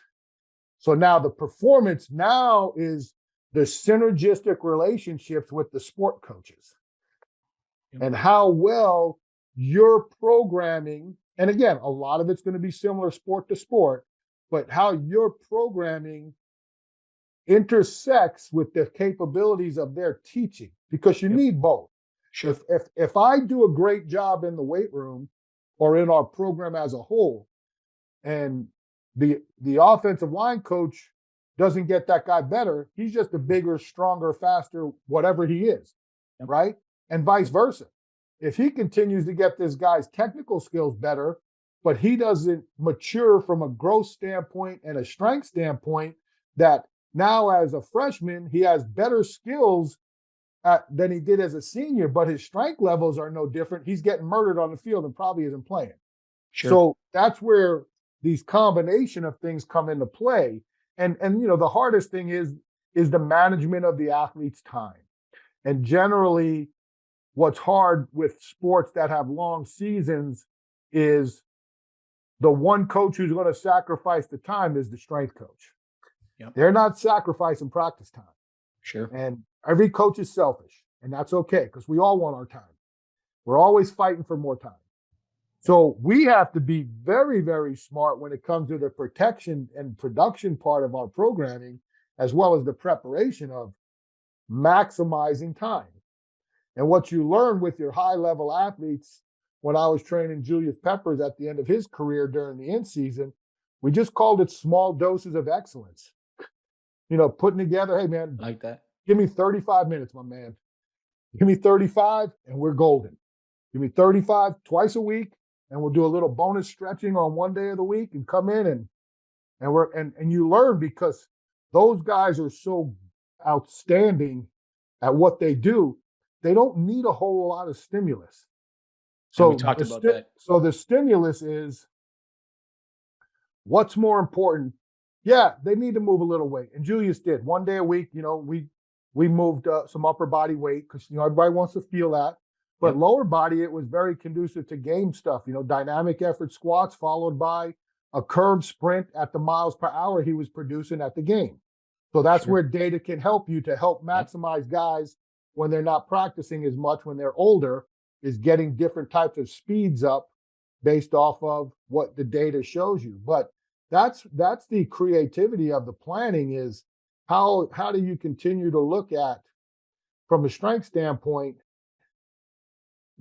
So now the performance now is the synergistic relationships with the sport coaches and how well you're programming. And again, a lot of it's going to be similar sport to sport, but how your programming intersects with the capabilities of their teaching, because you need both.
Sure.
If I do a great job in the weight room or in our program as a whole, and the offensive line coach doesn't get that guy better, he's just a bigger, stronger, faster, whatever he is, right? And vice versa. If he continues to get this guy's technical skills better, but he doesn't mature from a growth standpoint and a strength standpoint, that now as a freshman, he has better skills than he did as a senior, but his strength levels are no different. He's getting murdered on the field and probably isn't playing. Sure. So that's where these combination of things come into play. And the hardest thing is the management of the athlete's time. And generally, what's hard with sports that have long seasons is the one coach who's going to sacrifice the time is the strength coach. Yep. They're not sacrificing practice time.
Sure.
And every coach is selfish, and that's okay, because we all want our time. We're always fighting for more time. So we have to be very, very smart when it comes to the protection and production part of our programming, as well as the preparation of maximizing time. And what you learn with your high-level athletes, when I was training Julius Peppers at the end of his career during the in-season, we just called it small doses of excellence. Putting together, hey, man,
like that.
Give me 35 minutes, my man. Give me 35 and we're golden. Give me 35 twice a week, and we'll do a little bonus stretching on one day of the week and come in and you learn, because those guys are so outstanding at what they do. They don't need a whole lot of stimulus.
So we talked about that.
So the stimulus is what's more important. Yeah, they need to move a little weight. And Julius did. One day a week, we moved some upper body weight because, everybody wants to feel that. But lower body, it was very conducive to game stuff, dynamic effort squats followed by a curved sprint at the miles per hour he was producing at the game. So that's where data can help you to help maximize guys when they're not practicing as much, when they're older, is getting different types of speeds up based off of what the data shows you. But that's the creativity of the planning, is how do you continue to look at, from a strength standpoint,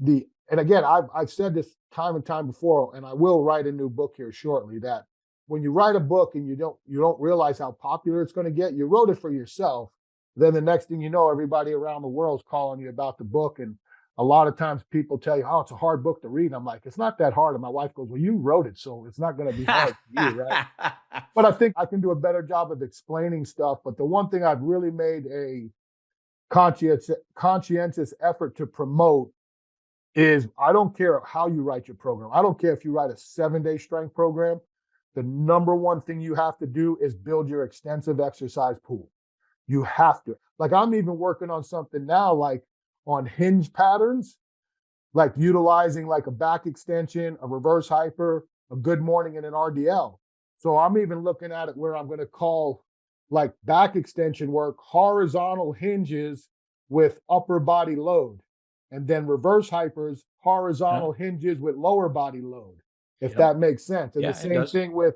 and again, I've said this time and time before, and I will write a new book here shortly, that when you write a book and you don't realize how popular it's going to get, you wrote it for yourself. Then the next thing you know, everybody around the world is calling you about the book. And a lot of times people tell you, oh, it's a hard book to read. And I'm like, it's not that hard. And my wife goes, well, you wrote it, so it's not going to be hard for you, right? But I think I can do a better job of explaining stuff. But the one thing I've really made a conscientious effort to promote is, I don't care how you write your program. I don't care if you write a 7-day strength program. The number one thing you have to do is build your extensive exercise pool. You have to. Like, I'm even working on something now, like on hinge patterns, like utilizing like a back extension, a reverse hyper, a good morning, and an RDL. So I'm even looking at it where I'm going to call like back extension work horizontal hinges with upper body load, and then reverse hypers, horizontal hinges with lower body load, if that makes sense. And the same thing with,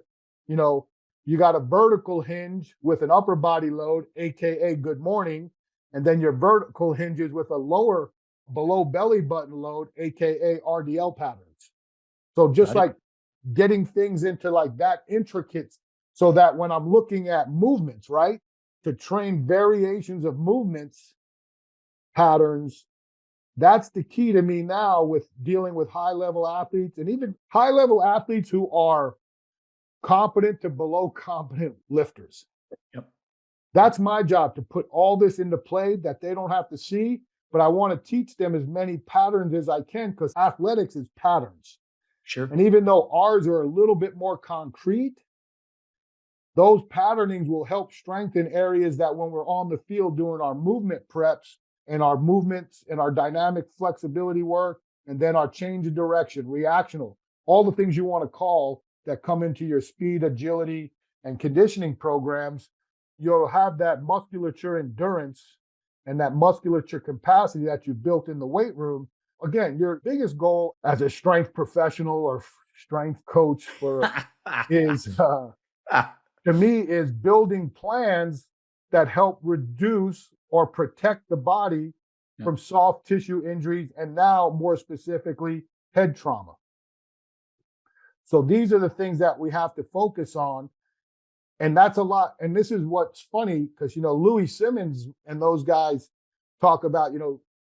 you got a vertical hinge with an upper body load, AKA good morning, and then your vertical hinges with a lower below belly button load, AKA RDL patterns. So just like getting things into like that intricate, so that when I'm looking at movements, right, to train variations of movements patterns, that's the key to me now with dealing with high-level athletes, and even high-level athletes who are competent to below competent lifters. That's my job, to put all this into play that they don't have to see, but I want to teach them as many patterns as I can, because athletics is patterns.
Sure.
And even though ours are a little bit more concrete, those patternings will help strengthen areas that when we're on the field doing our movement preps and our movements and our dynamic flexibility work, and then our change of direction, reactional, all the things you want to call that come into your speed, agility, and conditioning programs, you'll have that musculature endurance and that musculature capacity that you've built in the weight room. Again, your biggest goal as a strength professional or strength coach for is to me is building plans that help reduce or protect the body from soft tissue injuries, and now more specifically head trauma. So these are the things that we have to focus on. And that's a lot. And this is what's funny, because, Louis Simmons and those guys talk about,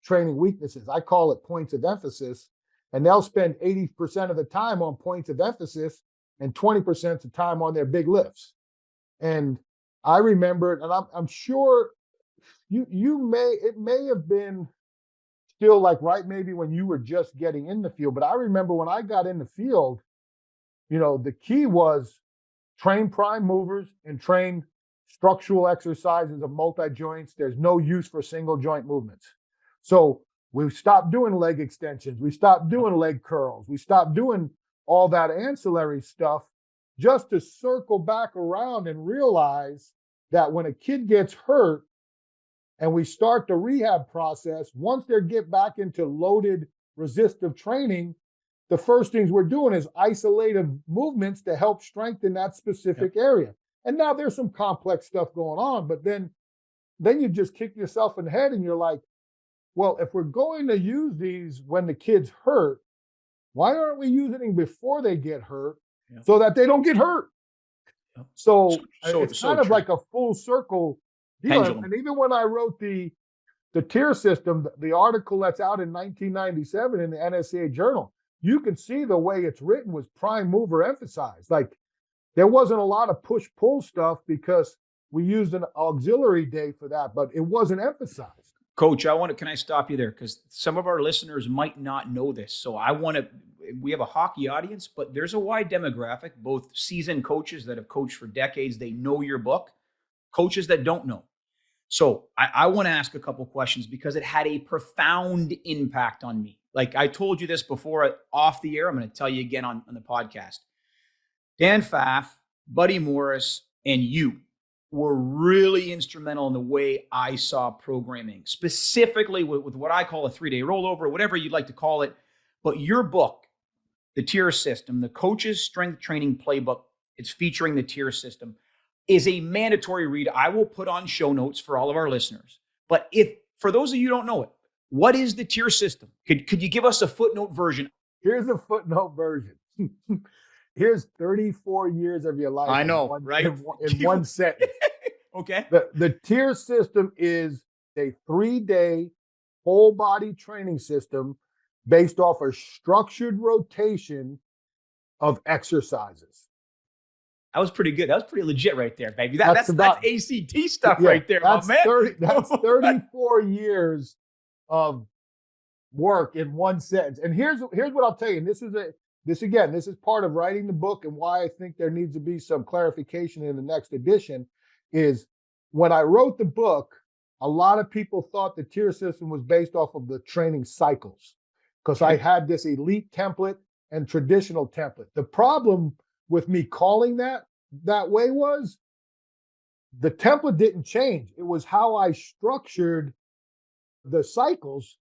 training weaknesses. I call it points of emphasis. And they'll spend 80% of the time on points of emphasis and 20% of the time on their big lifts. And I remember, and I'm sure it may have been still like right maybe when you were just getting in the field. But I remember when I got in the field, the key was train prime movers and train structural exercises of multi-joints. There's no use for single joint movements. So we stopped doing leg extensions. We stopped doing leg curls. We stopped doing all that ancillary stuff just to circle back around and realize that when a kid gets hurt and we start the rehab process, once they get back into loaded resistive training, the first things we're doing is isolated movements to help strengthen that specific area. And now there's some complex stuff going on, but then you just kick yourself in the head and you're like, well, if we're going to use these when the kid's hurt, why aren't we using them before they get hurt so that they don't get hurt? So it's kind of like a full circle deal.
Pendulum.
And even when I wrote the tier system, the article that's out in 1997 in the NSCA Journal, you can see the way it's written was prime mover emphasized. Like there wasn't a lot of push-pull stuff because we used an auxiliary day for that, but it wasn't emphasized.
Coach, can I stop you there? Because some of our listeners might not know this. So we have a hockey audience, but there's a wide demographic, both seasoned coaches that have coached for decades. They know your book, coaches that don't know. So I want to ask a couple questions because it had a profound impact on me. Like I told you this before off the air. I'm going to tell you again on the podcast. Dan Pfaff, Buddy Morris, and you were really instrumental in the way I saw programming, specifically with what I call a 3-day rollover, whatever you'd like to call it. But your book, The Tier System, the Coach's Strength Training Playbook, it's featuring the tier system, is a mandatory read. I will put on show notes for all of our listeners. But for those of you who don't know it, what is the tier system? Could you give us a footnote version?
Here's a footnote version. Here's 34 years of your life.
I know, right?
In one sentence.
Okay.
The tier system is a 3-day whole body training system based off a structured rotation of exercises.
That was pretty good. That was pretty legit right there, baby. That's ACT stuff right there, my man.
That's 34 years of work in one sentence. And here's what I'll tell you. And this is part of writing the book and why I think there needs to be some clarification in the next edition is when I wrote the book, a lot of people thought the tier system was based off of the training cycles because I had this elite template and traditional template. The problem with me calling that way was the template didn't change. It was how I structured the cycles.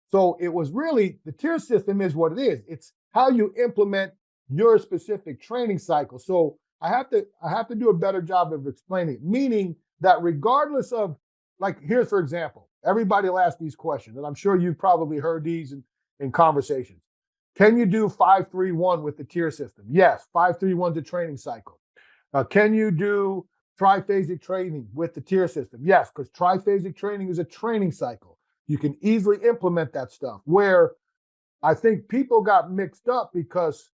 So it was really, the tier system is what it is. It's how you implement your specific training cycle. So I have to do a better job of explaining it, meaning that regardless of, like, here's for example, everybody will ask these questions, and I'm sure you've probably heard these in conversations. Can you do 5-3-1 with the tier system? Yes, 5-3-1 is a training cycle. Can you do triphasic training with the tier system? Yes, because triphasic training is a training cycle. You can easily implement that stuff. Where I think people got mixed up because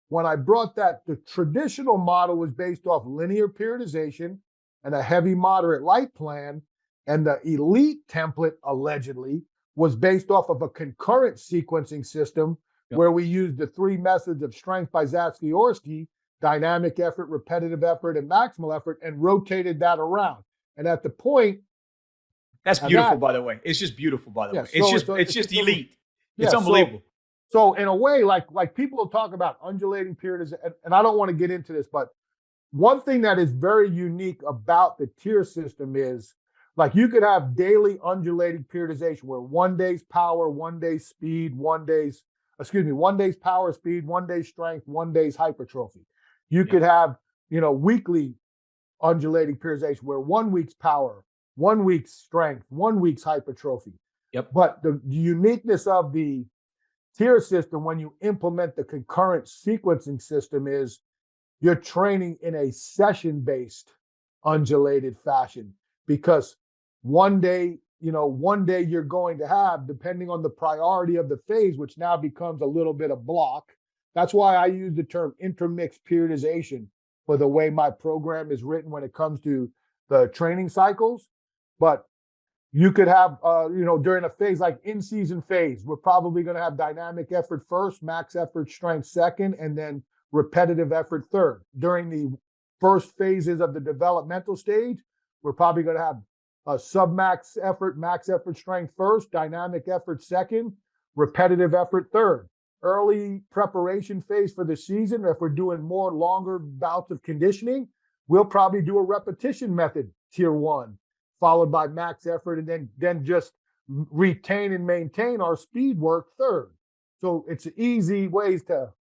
when I brought that, the traditional model was based off linear periodization and a heavy, moderate, light plan. And the elite template, allegedly, was based off of a concurrent sequencing system
Yep.
where we used the 3 methods of strength by Zatsiorsky, dynamic effort, repetitive effort, and maximal effort, and rotated that around. And at the point
That's
of
beautiful,
that,
by the way. It's just beautiful, by the
yeah,
way. It's
so
just it's just elite. It's
yeah,
unbelievable.
so in a way, like people talk about undulating periods, and I don't want to get into this, but one thing that is very unique about the tier system is like you could have daily undulating periodization where 1 day's power, 1 day's speed, 1 day's power, speed, 1 day's strength, 1 day's hypertrophy. You could have, weekly undulating periodization where 1 week's power, 1 week's strength, 1 week's hypertrophy.
Yep.
But the uniqueness of the tier system when you implement the concurrent sequencing system is you're training in a session-based undulated fashion because one day you're going to have, depending on the priority of the phase, which now becomes a little bit of block. That's why I use the term intermixed periodization for the way my program is written when it comes to the training cycles. But you could have, during a phase like in-season phase, we're probably going to have dynamic effort first, max effort strength second, and then repetitive effort third. During the first phases of the developmental stage, we're probably going to have a sub-max effort, max effort strength first, dynamic effort second, repetitive effort third. Early preparation phase for the season, if we're doing more longer bouts of conditioning, we'll probably do a repetition method, tier 1, followed by max effort, and then just retain and maintain our speed work third. So it's easy ways to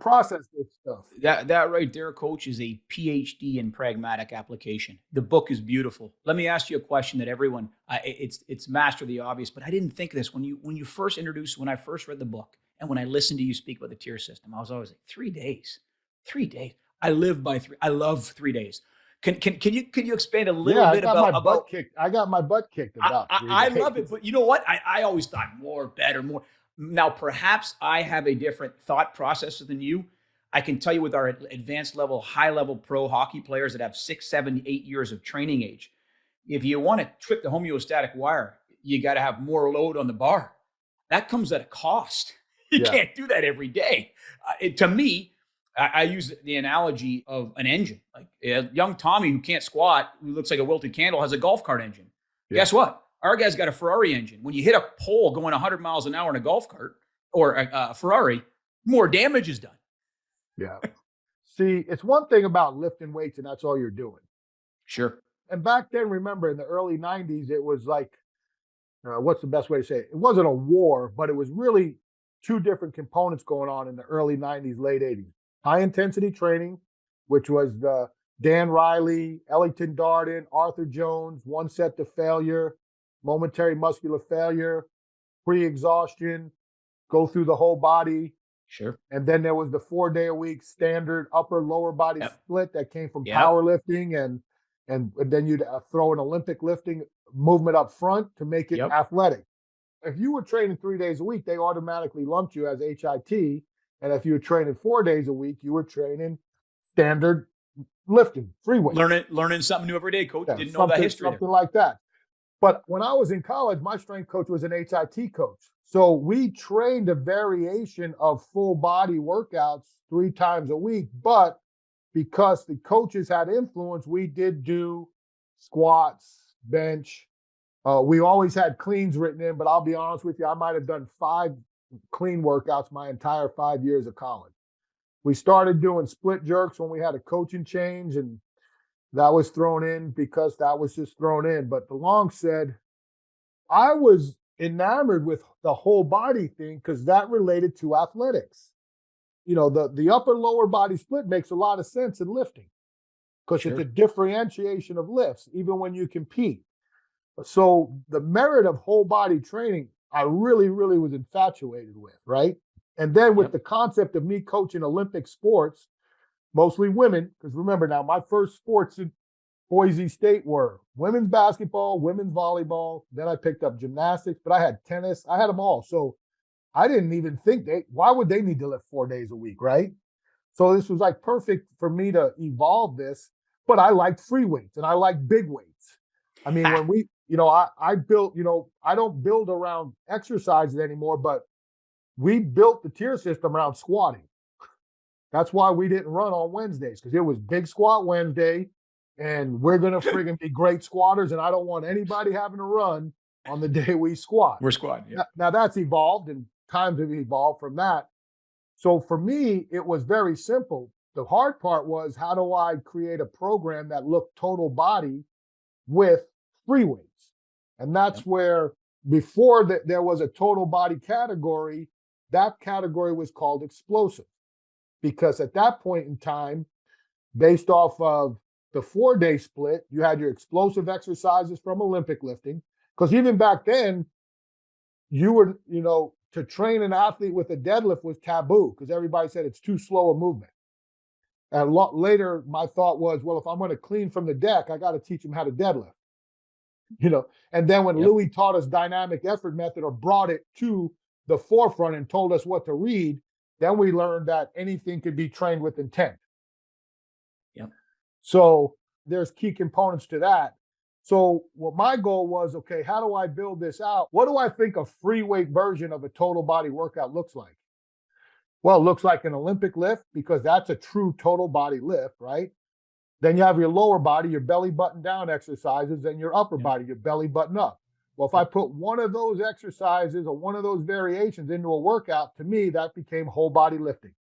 process this stuff.
That right there, coach, is a PhD in pragmatic application. The book is beautiful. Let me ask you a question that everyone, it's master the obvious, but I didn't think of this when you first introduced, when I first read the book and when I listened to you speak about the tier system, I was always like, 3 days. I live by 3. I love 3 days. Can you expand a little bit about
I got my butt kicked about 3 days.
I love it, but you know what? I always thought more, better, more. Now, perhaps I have a different thought process than you. I can tell you with our advanced level, high level pro hockey players that have 6, 7, 8 years of training age, if you want to trip the homeostatic wire, you got to have more load on the bar. That comes at a cost. You can't do that every day. To me, I use the analogy of an engine. Like a young Tommy who can't squat, who looks like a wilted candle, has a golf cart engine. Yeah. Guess what? Our guy's got a Ferrari engine. When you hit a pole going 100 miles an hour in a golf cart or a Ferrari, more damage is done.
Yeah. See, it's one thing about lifting weights and that's all you're doing.
Sure.
And back then, remember, in the early 90s, it was like, what's the best way to say it? It wasn't a war, but it was really 2 different components going on in the early 90s, late 80s. High intensity training, which was the Dan Riley, Ellington Darden, Arthur Jones, 1 set to failure, momentary muscular failure, pre-exhaustion, go through the whole body.
Sure.
And then there was the 4-day-a-week standard upper lower body split that came from powerlifting, and then you'd throw an Olympic lifting movement up front to make it athletic. If you were training 3 days a week, they automatically lumped you as HIT. And if you were training 4 days a week, you were training standard lifting, free weight.
Learning something new every day, coach. Didn't know that history.
Something like that. But when I was in college, my strength coach was an HIT coach. So we trained a variation of full body workouts 3 times a week. But because the coaches had influence, we did do squats, bench. We always had cleans written in, but I'll be honest with you, I might have done 5 clean workouts my entire 5 years of college. We started doing split jerks when we had a coaching change, and that was thrown in because that was just thrown in. But the long said, I was enamored with the whole body thing because that related to athletics. The upper lower body split makes a lot of sense in lifting because it's a differentiation of lifts, even when you compete. So the merit of whole body training, I really, really was infatuated with, right? And then with the concept of me coaching Olympic sports, mostly women, because remember now, my first sports in Boise State were women's basketball, women's volleyball. Then I picked up gymnastics, but I had tennis. I had them all. So I didn't even think why would they need to lift 4 days a week, right? So this was like perfect for me to evolve this, but I liked free weights and I like big weights. I mean, when we, I built, I don't build around exercises anymore, but we built the tier system around squatting. That's why we didn't run on Wednesdays, because it was Big Squat Wednesday, and we're going to friggin' be great squatters, and I don't want anybody having to run on the day we squat.
We're squatting. Yeah.
Now that's evolved, and times have evolved from that. So for me, it was very simple. The hard part was, how do I create a program that looked total body with free weights? And that's where, before there was a total body category, that category was called explosive. Because at that point in time, based off of the 4-day split, you had your explosive exercises from Olympic lifting. Because even back then, you were, to train an athlete with a deadlift was taboo, because everybody said it's too slow a movement. And later, my thought was, well, if I'm going to clean from the deck, I got to teach them how to deadlift. And then when Louis taught us dynamic effort method, or brought it to the forefront and told us what to read, then we learned that anything could be trained with intent.
Yep.
So there's key components to that. So what my goal was, okay, how do I build this out? What do I think a free weight version of a total body workout looks like? Well, it looks like an Olympic lift, because that's a true total body lift, right? Then you have your lower body, your belly button down exercises, and your upper body, your belly button up. Well, if I put one of those exercises or one of those variations into a workout, to me, that became whole body lifting.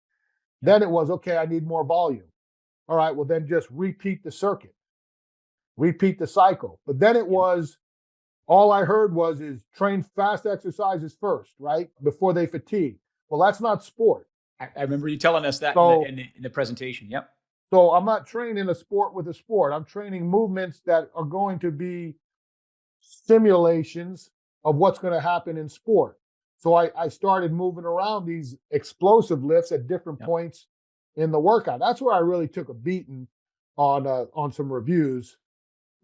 Then it was, okay, I need more volume. All right, well, then just repeat the circuit, repeat the cycle. But then it was, all I heard was, is train fast exercises first, right? Before they fatigue. Well, that's not sport.
I remember you telling us that in the presentation. Yep.
So I'm not training a sport with a sport. I'm training movements that are going to be simulations of what's going to happen in sport. So I started moving around these explosive lifts at different points in the workout. That's where I really took a beating on some reviews,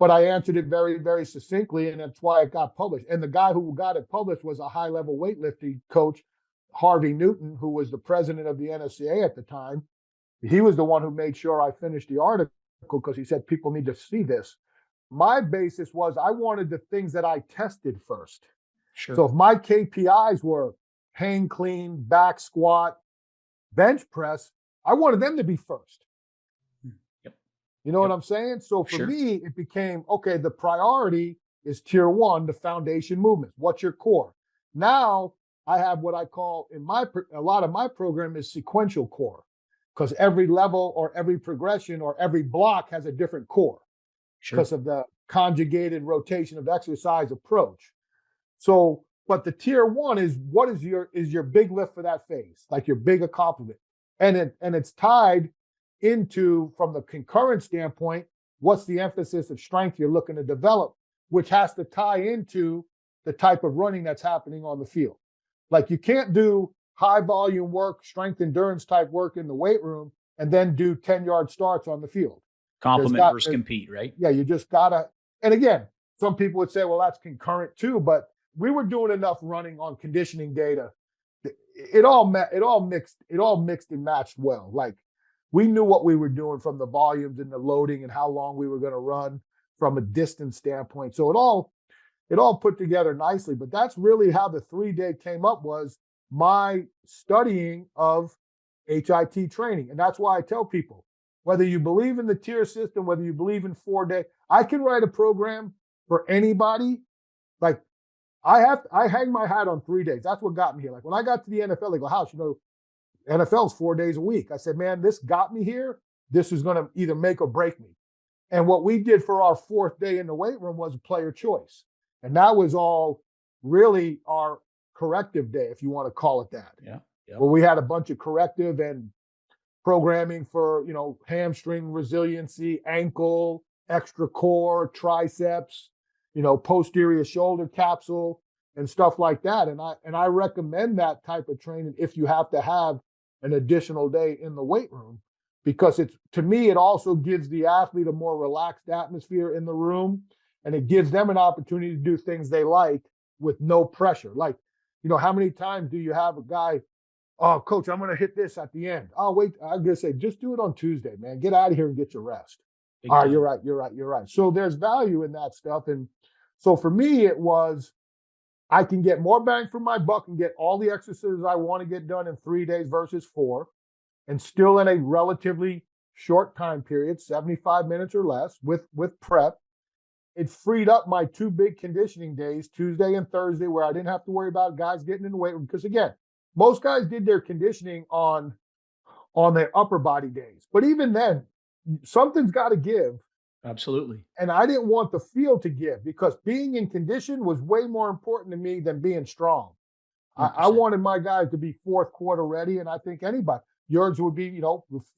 but I answered it very, very succinctly, and that's why it got published. And the guy who got it published was a high-level weightlifting coach, Harvey Newton, who was the president of the NSCA at the time. He was the one who made sure I finished the article, because he said people need to see this. My basis was, I wanted the things that I tested first.
Sure.
So if my KPIs were hang clean, back squat, bench press, I wanted them to be first.
Yep.
You know what I'm saying? So for me, it became, okay, the priority is tier 1, the foundation movements. What's your core? Now I have what I call, a lot of my program is sequential core, because every level or every progression or every block has a different core. Because of the conjugated rotation of exercise approach. So, but the tier 1 is, what is your big lift for that phase, like your big accomplishment. And it's tied into, from the concurrent standpoint, what's the emphasis of strength you're looking to develop, which has to tie into the type of running that's happening on the field. Like, you can't do high volume work, strength endurance type work in the weight room, and then do 10-yard starts on the field.
Complement versus compete, right?
Yeah, you just gotta. And again, some people would say, well, that's concurrent too, but we were doing enough running on conditioning data. It all mixed and matched well. Like, we knew what we were doing from the volumes and the loading and how long we were going to run from a distance standpoint. So it all put together nicely. But that's really how the 3-day came up, was my studying of HIT training. And that's why I tell people, whether you believe in the tier system, whether you believe in 4-day, I can write a program for anybody. Like, I hang my hat on 3 days. That's what got me here. Like, when I got to the NFL, they go, House, NFL's 4 days a week. I said, man, this got me here. This is going to either make or break me. And what we did for our 4th day in the weight room was player choice. And that was all really our corrective day, if you want to call it that.
Yeah. Yep.
Where we had a bunch of corrective and programming for, hamstring resiliency, ankle, extra core, triceps, posterior shoulder capsule, and stuff like that. And I recommend that type of training if you have to have an additional day in the weight room, because to me, it also gives the athlete a more relaxed atmosphere in the room, and it gives them an opportunity to do things they like with no pressure. Like, how many times do you have a guy, oh, coach, I'm going to hit this at the end. Oh, wait, I'm going to say, just do it on Tuesday, man. Get out of here and get your rest. All right, you're right. So there's value in that stuff. And so for me, it was, I can get more bang for my buck and get all the exercises I want to get done in 3 days versus 4, and still in a relatively short time period, 75 minutes or less with prep. It freed up my 2 big conditioning days, Tuesday and Thursday, where I didn't have to worry about guys getting in the weight room. Because again, most guys did their conditioning on their upper body days. But even then, something's got to give.
Absolutely.
And I didn't want the field to give, because being in condition was way more important to me than being strong. I wanted my guys to be fourth quarter ready, and I think anybody, yours would be,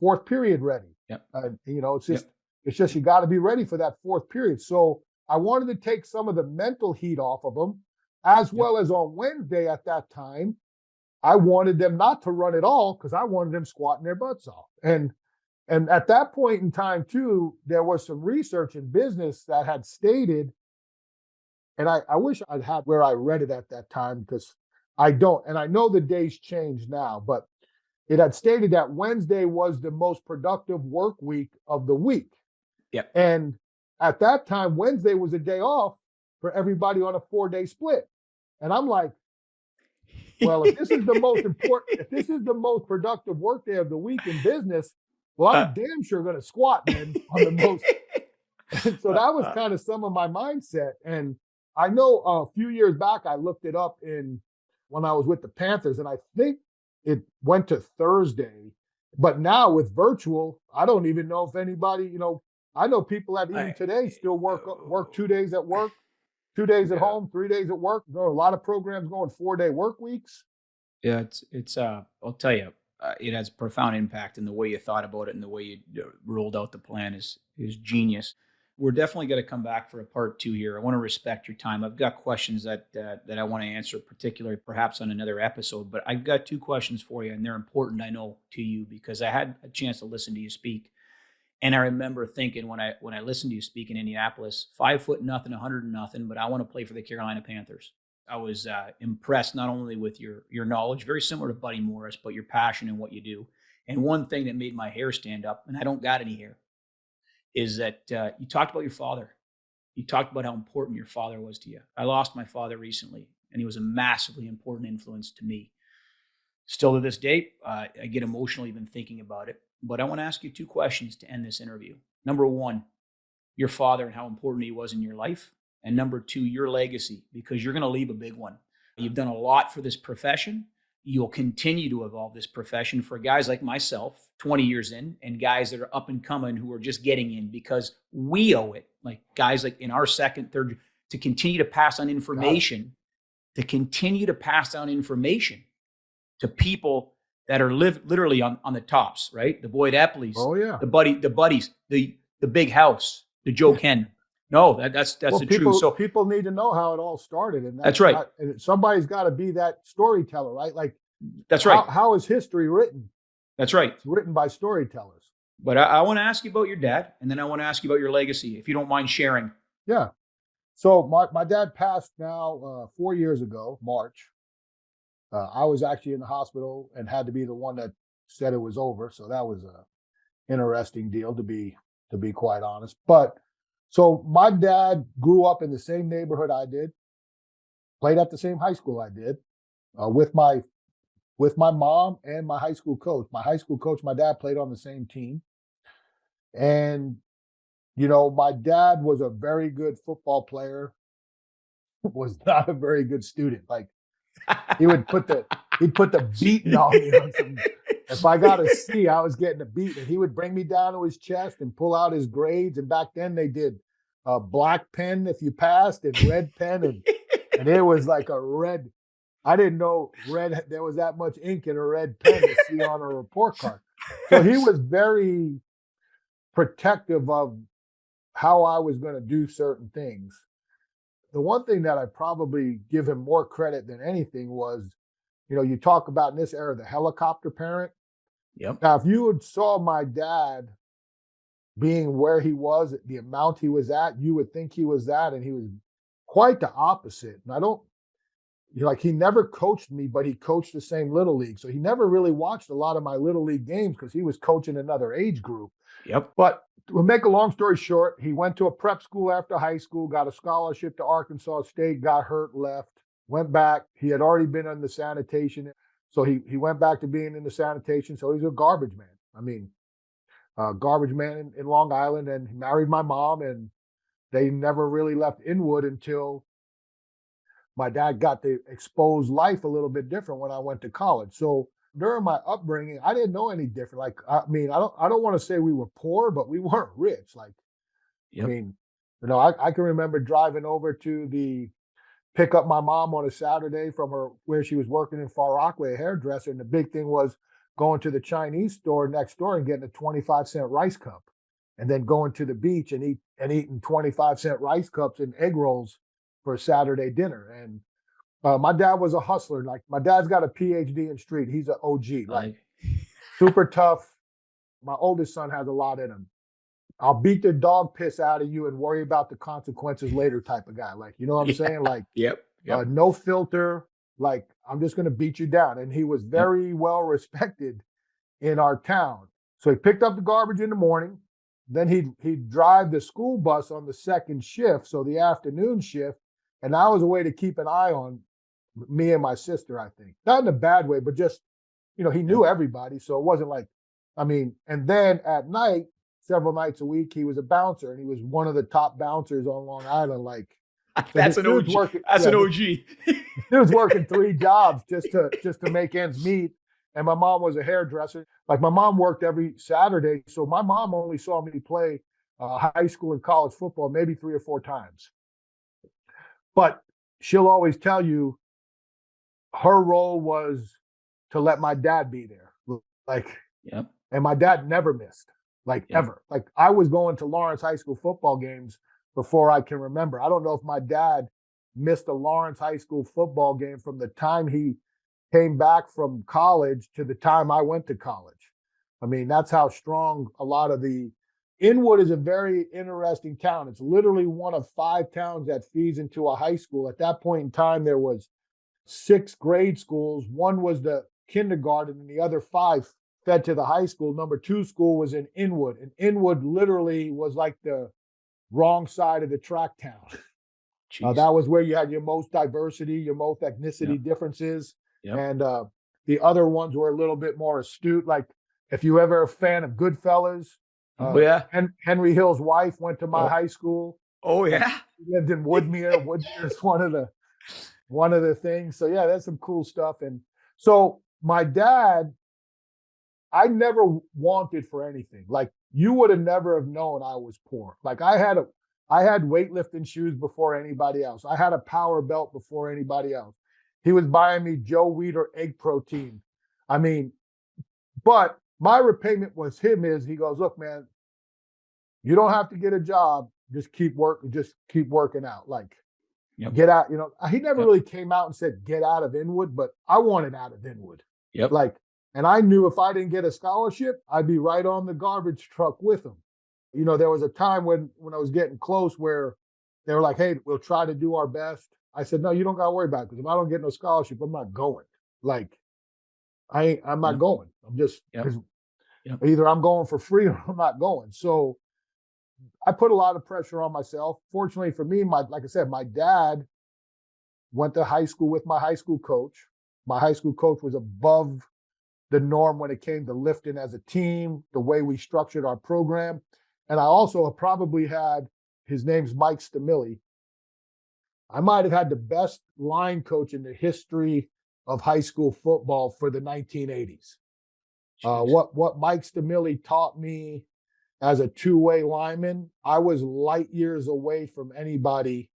fourth period ready.
Yep.
It's just you got to be ready for that fourth period. So I wanted to take some of the mental heat off of them, as well as on Wednesday at that time, I wanted them not to run at all, because I wanted them squatting their butts off. And at that point in time too, there was some research in business that had stated, and I wish I'd had where I read it at that time, because I don't. And I know the days change now, but it had stated that Wednesday was the most productive work week of the week.
Yep.
And at that time, Wednesday was a day off for everybody on a 4-day split. And I'm like, well, if this is the most important, if this is the most productive work day of the week in business, well, I'm damn sure going to squat then on the most. And so that was kind of some of my mindset. And I know a few years back, I looked it up when I was with the Panthers, and I think it went to Thursday. But now with virtual, I don't even know if anybody, I know people that even today still work 2 days at work, 2 days at home, 3 days at work. There are a lot of programs going 4-day work weeks.
Yeah, it's I'll tell you, it has a profound impact in the way you thought about it and the way you rolled out the plan is genius. We're definitely going to come back for a part 2 here. I want to respect your time. I've got questions that I want to answer, particularly perhaps on another episode, but I've got 2 questions for you, and they're important, I know, to you, because I had a chance to listen to you speak. And I remember thinking when I listened to you speak in Indianapolis, 5'0" nothing, 100 nothing, but I want to play for the Carolina Panthers. I was impressed not only with your knowledge, very similar to Buddy Morris, but your passion in what you do. And one thing that made my hair stand up, and I don't got any hair, is that you talked about your father. You talked about how important your father was to you. I lost my father recently, and he was a massively important influence to me. Still to this day, I get emotional even thinking about it. But I want to ask you 2 questions to end this interview. Number 1, your father and how important he was in your life. And number 2, your legacy, because you're going to leave a big one. You've done a lot for this profession. You'll continue to evolve this profession for guys like myself, 20 years in, and guys that are up and coming who are just getting in, because we owe it, like guys like in our second, third, to continue to pass on information, to people that are literally on the tops, right? The Boyd Epleys, the buddies, the big house, the Joe Kenn. No, that's the truth. So
people need to know how it all started, and
that's right.
And somebody's got to be that storyteller, right? Like
that's right.
How is history written?
That's right.
It's written by storytellers.
But I want to ask you about your dad, and then I want to ask you about your legacy, if you don't mind sharing.
Yeah. So my dad passed now 4 years ago, March. I was actually in the hospital and had to be the one that said it was over. So that was a interesting deal, to be quite honest. But so my dad grew up in the same neighborhood I did, played at the same high school I did, with my mom and my high school coach. My high school coach, my dad played on the same team. And, my dad was a very good football player, was not a very good student. Like, he'd put the beating on me. If I got a C, I was getting a beat, and he would bring me down to his chest and pull out his grades. And back then they did a black pen if you passed, and red pen, and it was like a red. I didn't know there was that much ink in a red pen to see on a report card. So he was very protective of how I was going to do certain things. The one thing that I probably give him more credit than anything was, you talk about in this era, the helicopter parent.
Yep.
Now, if you had saw my dad being where he was, the amount he was at, you would think he was that, and he was quite the opposite. And he never coached me, but he coached the same little league. So he never really watched a lot of my little league games because he was coaching another age group.
Yep.
But to make a long story short, he went to a prep school after high school, got a scholarship to Arkansas State, got hurt, left. went back. He had already been in the sanitation. So he went back to being in the sanitation. So he's a garbage man. I mean, garbage man in Long Island, and he married my mom, and they never really left Inwood until my dad got to expose life a little bit different when I went to college. So during my upbringing, I didn't know any different. Like, I mean, I don't want to say we were poor, but we weren't rich. Like, I
Yep.
mean, I can remember driving over to pick up my mom on a Saturday from where she was working in Far Rockaway, a hairdresser. And the big thing was going to the Chinese store next door and getting a 25-cent rice cup, and then going to the beach and eating 25-cent rice cups and egg rolls for Saturday dinner. And my dad was a hustler. Like, my dad's got a PhD in street. He's an OG, like super tough. My oldest son has a lot in him. I'll beat the dog piss out of you and worry about the consequences later type of guy. Like, you know what I'm saying? Like,
Yep.
no filter. Like, I'm just going to beat you down. And he was very well respected in our town. So he picked up the garbage in the morning. Then he'd drive the school bus on the second shift, so the afternoon shift. And I was a way to keep an eye on me and my sister, I think. Not in a bad way, but just, he knew everybody. So it wasn't like, and then at night, several nights a week, he was a bouncer, and he was one of the top bouncers on Long Island. Like,
that's an OG. An OG.
He was working 3 jobs just to make ends meet. And my mom was a hairdresser. Like, my mom worked every Saturday, so my mom only saw me play high school and college football maybe 3 or 4 times. But she'll always tell you her role was to let my dad be there. Like, and my dad never missed. Like, ever. Like, I was going to Lawrence High School football games before I can remember. I don't know if my dad missed a Lawrence High School football game from the time he came back from college to the time I went to college. I mean, that's how strong a lot of Inwood is a very interesting town. It's literally one of 5 towns that feeds into a high school. At that point in time, there was 6 grade schools. One was the kindergarten, and the other 5 fed to the high school. Number 2 school was in Inwood, and Inwood literally was like the wrong side of the track town. That was where you had your most diversity, your most ethnicity differences. And the other ones were a little bit more astute. Like, if you ever a fan of Goodfellas, Henry Hill's wife went to my high school.
Oh yeah,
she lived in Woodmere. Woodmere is one of the things. So yeah, that's some cool stuff. And so my dad, I never wanted for anything. Like, you would have never have known I was poor. Like, I had weightlifting shoes before anybody else. I had a power belt before anybody else. He was buying me Joe Weider egg protein. I mean, but my repayment was he goes, look, man, you don't have to get a job. Just keep working out. Like, get out. He never really came out and said, get out of Inwood, but I wanted out of Inwood. Like, and I knew if I didn't get a scholarship, I'd be right on the garbage truck with him. There was a time when I was getting close where they were like, hey, we'll try to do our best. I said, no, you don't got to worry about it, because if I don't get no scholarship, I'm not going. Like, I'm not going. I'm just, either I'm going for free or I'm not going. So I put a lot of pressure on myself. Fortunately for me, like I said, my dad went to high school with my high school coach. My high school coach was above the norm when it came to lifting as a team, the way we structured our program. And I also probably had, his name's Mike Stamilli. I might have had the best line coach in the history of high school football for the 1980s. What Mike Stamilli taught me as a 2-way lineman, I was light years away from anybody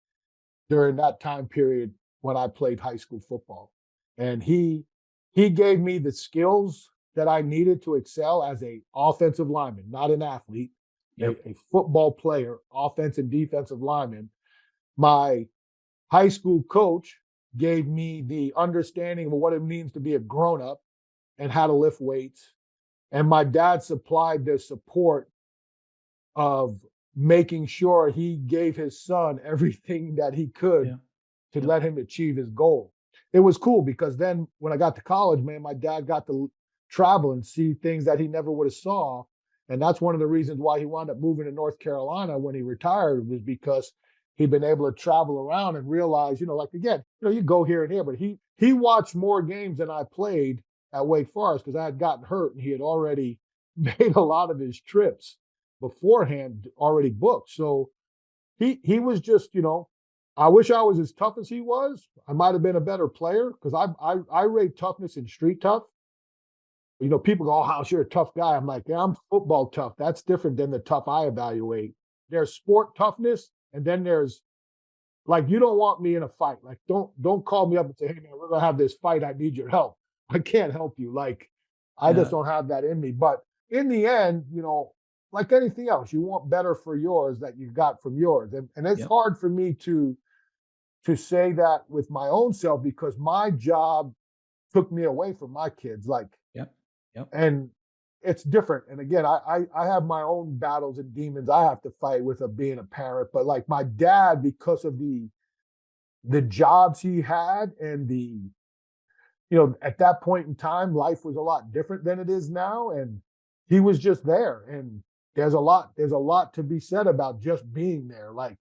during that time period when I played high school football. And he gave me the skills that I needed to excel as a offensive lineman, not an athlete, a football player, offense and defensive lineman. My high school coach gave me the understanding of what it means to be a grown-up and how to lift weights. And my dad supplied the support of making sure he gave his son everything that he could to let him achieve his goal. It was cool because then when I got to college, man, my dad got to travel and see things that he never would have saw. And that's one of the reasons why he wound up moving to North Carolina when he retired, was because he'd been able to travel around and realize, like again, you go here and here, but he watched more games than I played at Wake Forest because I had gotten hurt and he had already made a lot of his trips beforehand already booked. So he was just, I wish I was as tough as he was. I might have been a better player because I rate toughness in street tough. People go, "Oh, House, you're a tough guy." I'm like, "Yeah, I'm football tough. That's different than the tough I evaluate." There's sport toughness, and then there's like, you don't want me in a fight. Like, don't call me up and say, "Hey man, we're gonna have this fight. I need your help." I can't help you. Like, I just
Yeah.
don't have that in me. But in the end, like anything else, you want better for yours that you got from yours. And it's
Yep.
hard for me to say that with my own self because my job took me away from my kids. Like,
Yep. Yep.
and it's different. And again, I have my own battles and demons I have to fight with of being a parent. But like my dad, because of the jobs he had and at that point in time, life was a lot different than it is now. And he was just there. And there's a lot to be said about just being there. Like,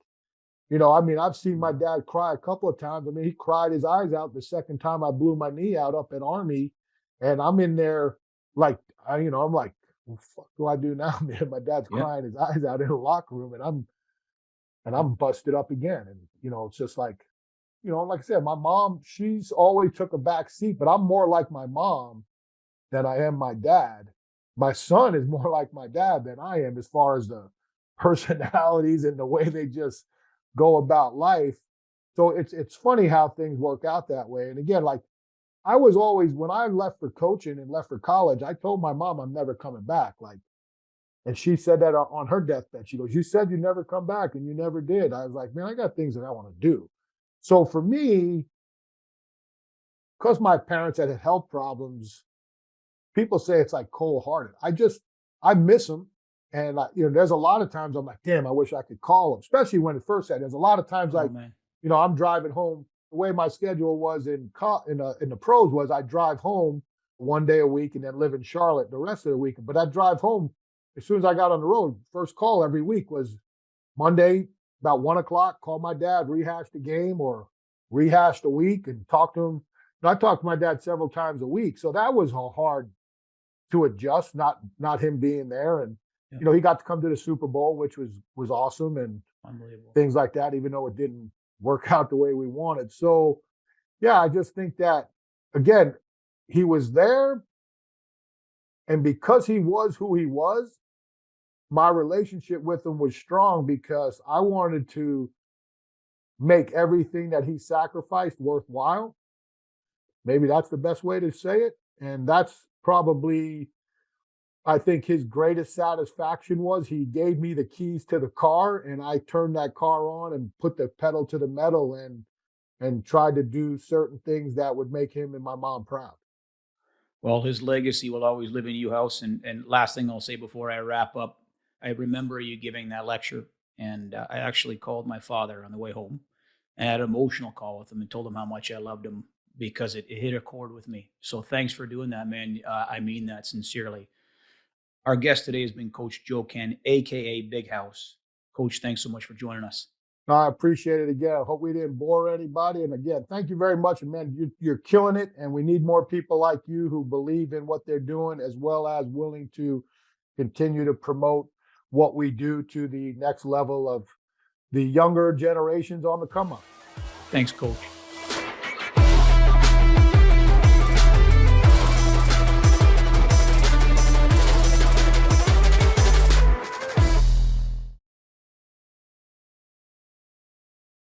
I've seen my dad cry a couple of times. I mean, he cried his eyes out the second time I blew my knee out up at Army. And I'm in there like, I'm like, "What the fuck do I do now, man?" My dad's
Yep.
crying his eyes out in the locker room and I'm busted up again. And, it's just like, like I said, my mom, she's always took a back seat, but I'm more like my mom than I am my dad. My son is more like my dad than I am as far as the personalities and the way they just go about life. So it's funny how things work out that way. And again, like I was always when I left for coaching and left for college, I told my mom I'm never coming back. Like, and she said that on her deathbed. She goes, "You said you'd never come back, and you never did." I was like, "Man, I got things that I want to do." So for me, because my parents had health problems, people say it's like cold hearted. I miss them. And there's a lot of times I'm like, damn, I wish I could call them, especially when it first had. There's a lot of times
Oh
like,
man.
I'm driving home. The way my schedule was in the pros was I drive home one day a week and then live in Charlotte the rest of the week. But I drive home as soon as I got on the road. First call every week was Monday about 1 o'clock. Call my dad, rehash the game or rehash the week and talk to him. I talked to my dad several times a week, so that was hard to adjust, not him being there. And
Yep.
he got to come to the Super Bowl, which was awesome, and
Unbelievable.
things like that, even though it didn't work out the way we wanted. So yeah, I just think that again, he was there, and because he was who he was, my relationship with him was strong because I wanted to make everything that he sacrificed worthwhile. Maybe that's the best way to say it. And that's probably I think his greatest satisfaction was he gave me the keys to the car and I turned that car on and put the pedal to the metal and tried to do certain things that would make him and my mom proud.
Well, his legacy will always live in you, House. And last thing I'll say before I wrap up, I remember you giving that lecture, and I actually called my father on the way home, and I had an emotional call with him and told him how much I loved him because it hit a chord with me. So thanks for doing that, man. I mean that sincerely. Our guest today has been Coach Joe Kenn, aka Big House. Coach, thanks so much for joining us.
I appreciate it again. I hope we didn't bore anybody. And again, thank you very much. And man, you're killing it. And we need more people like you who believe in what they're doing, as well as willing to continue to promote what we do to the next level of the younger generations on the come up.
Thanks, Coach.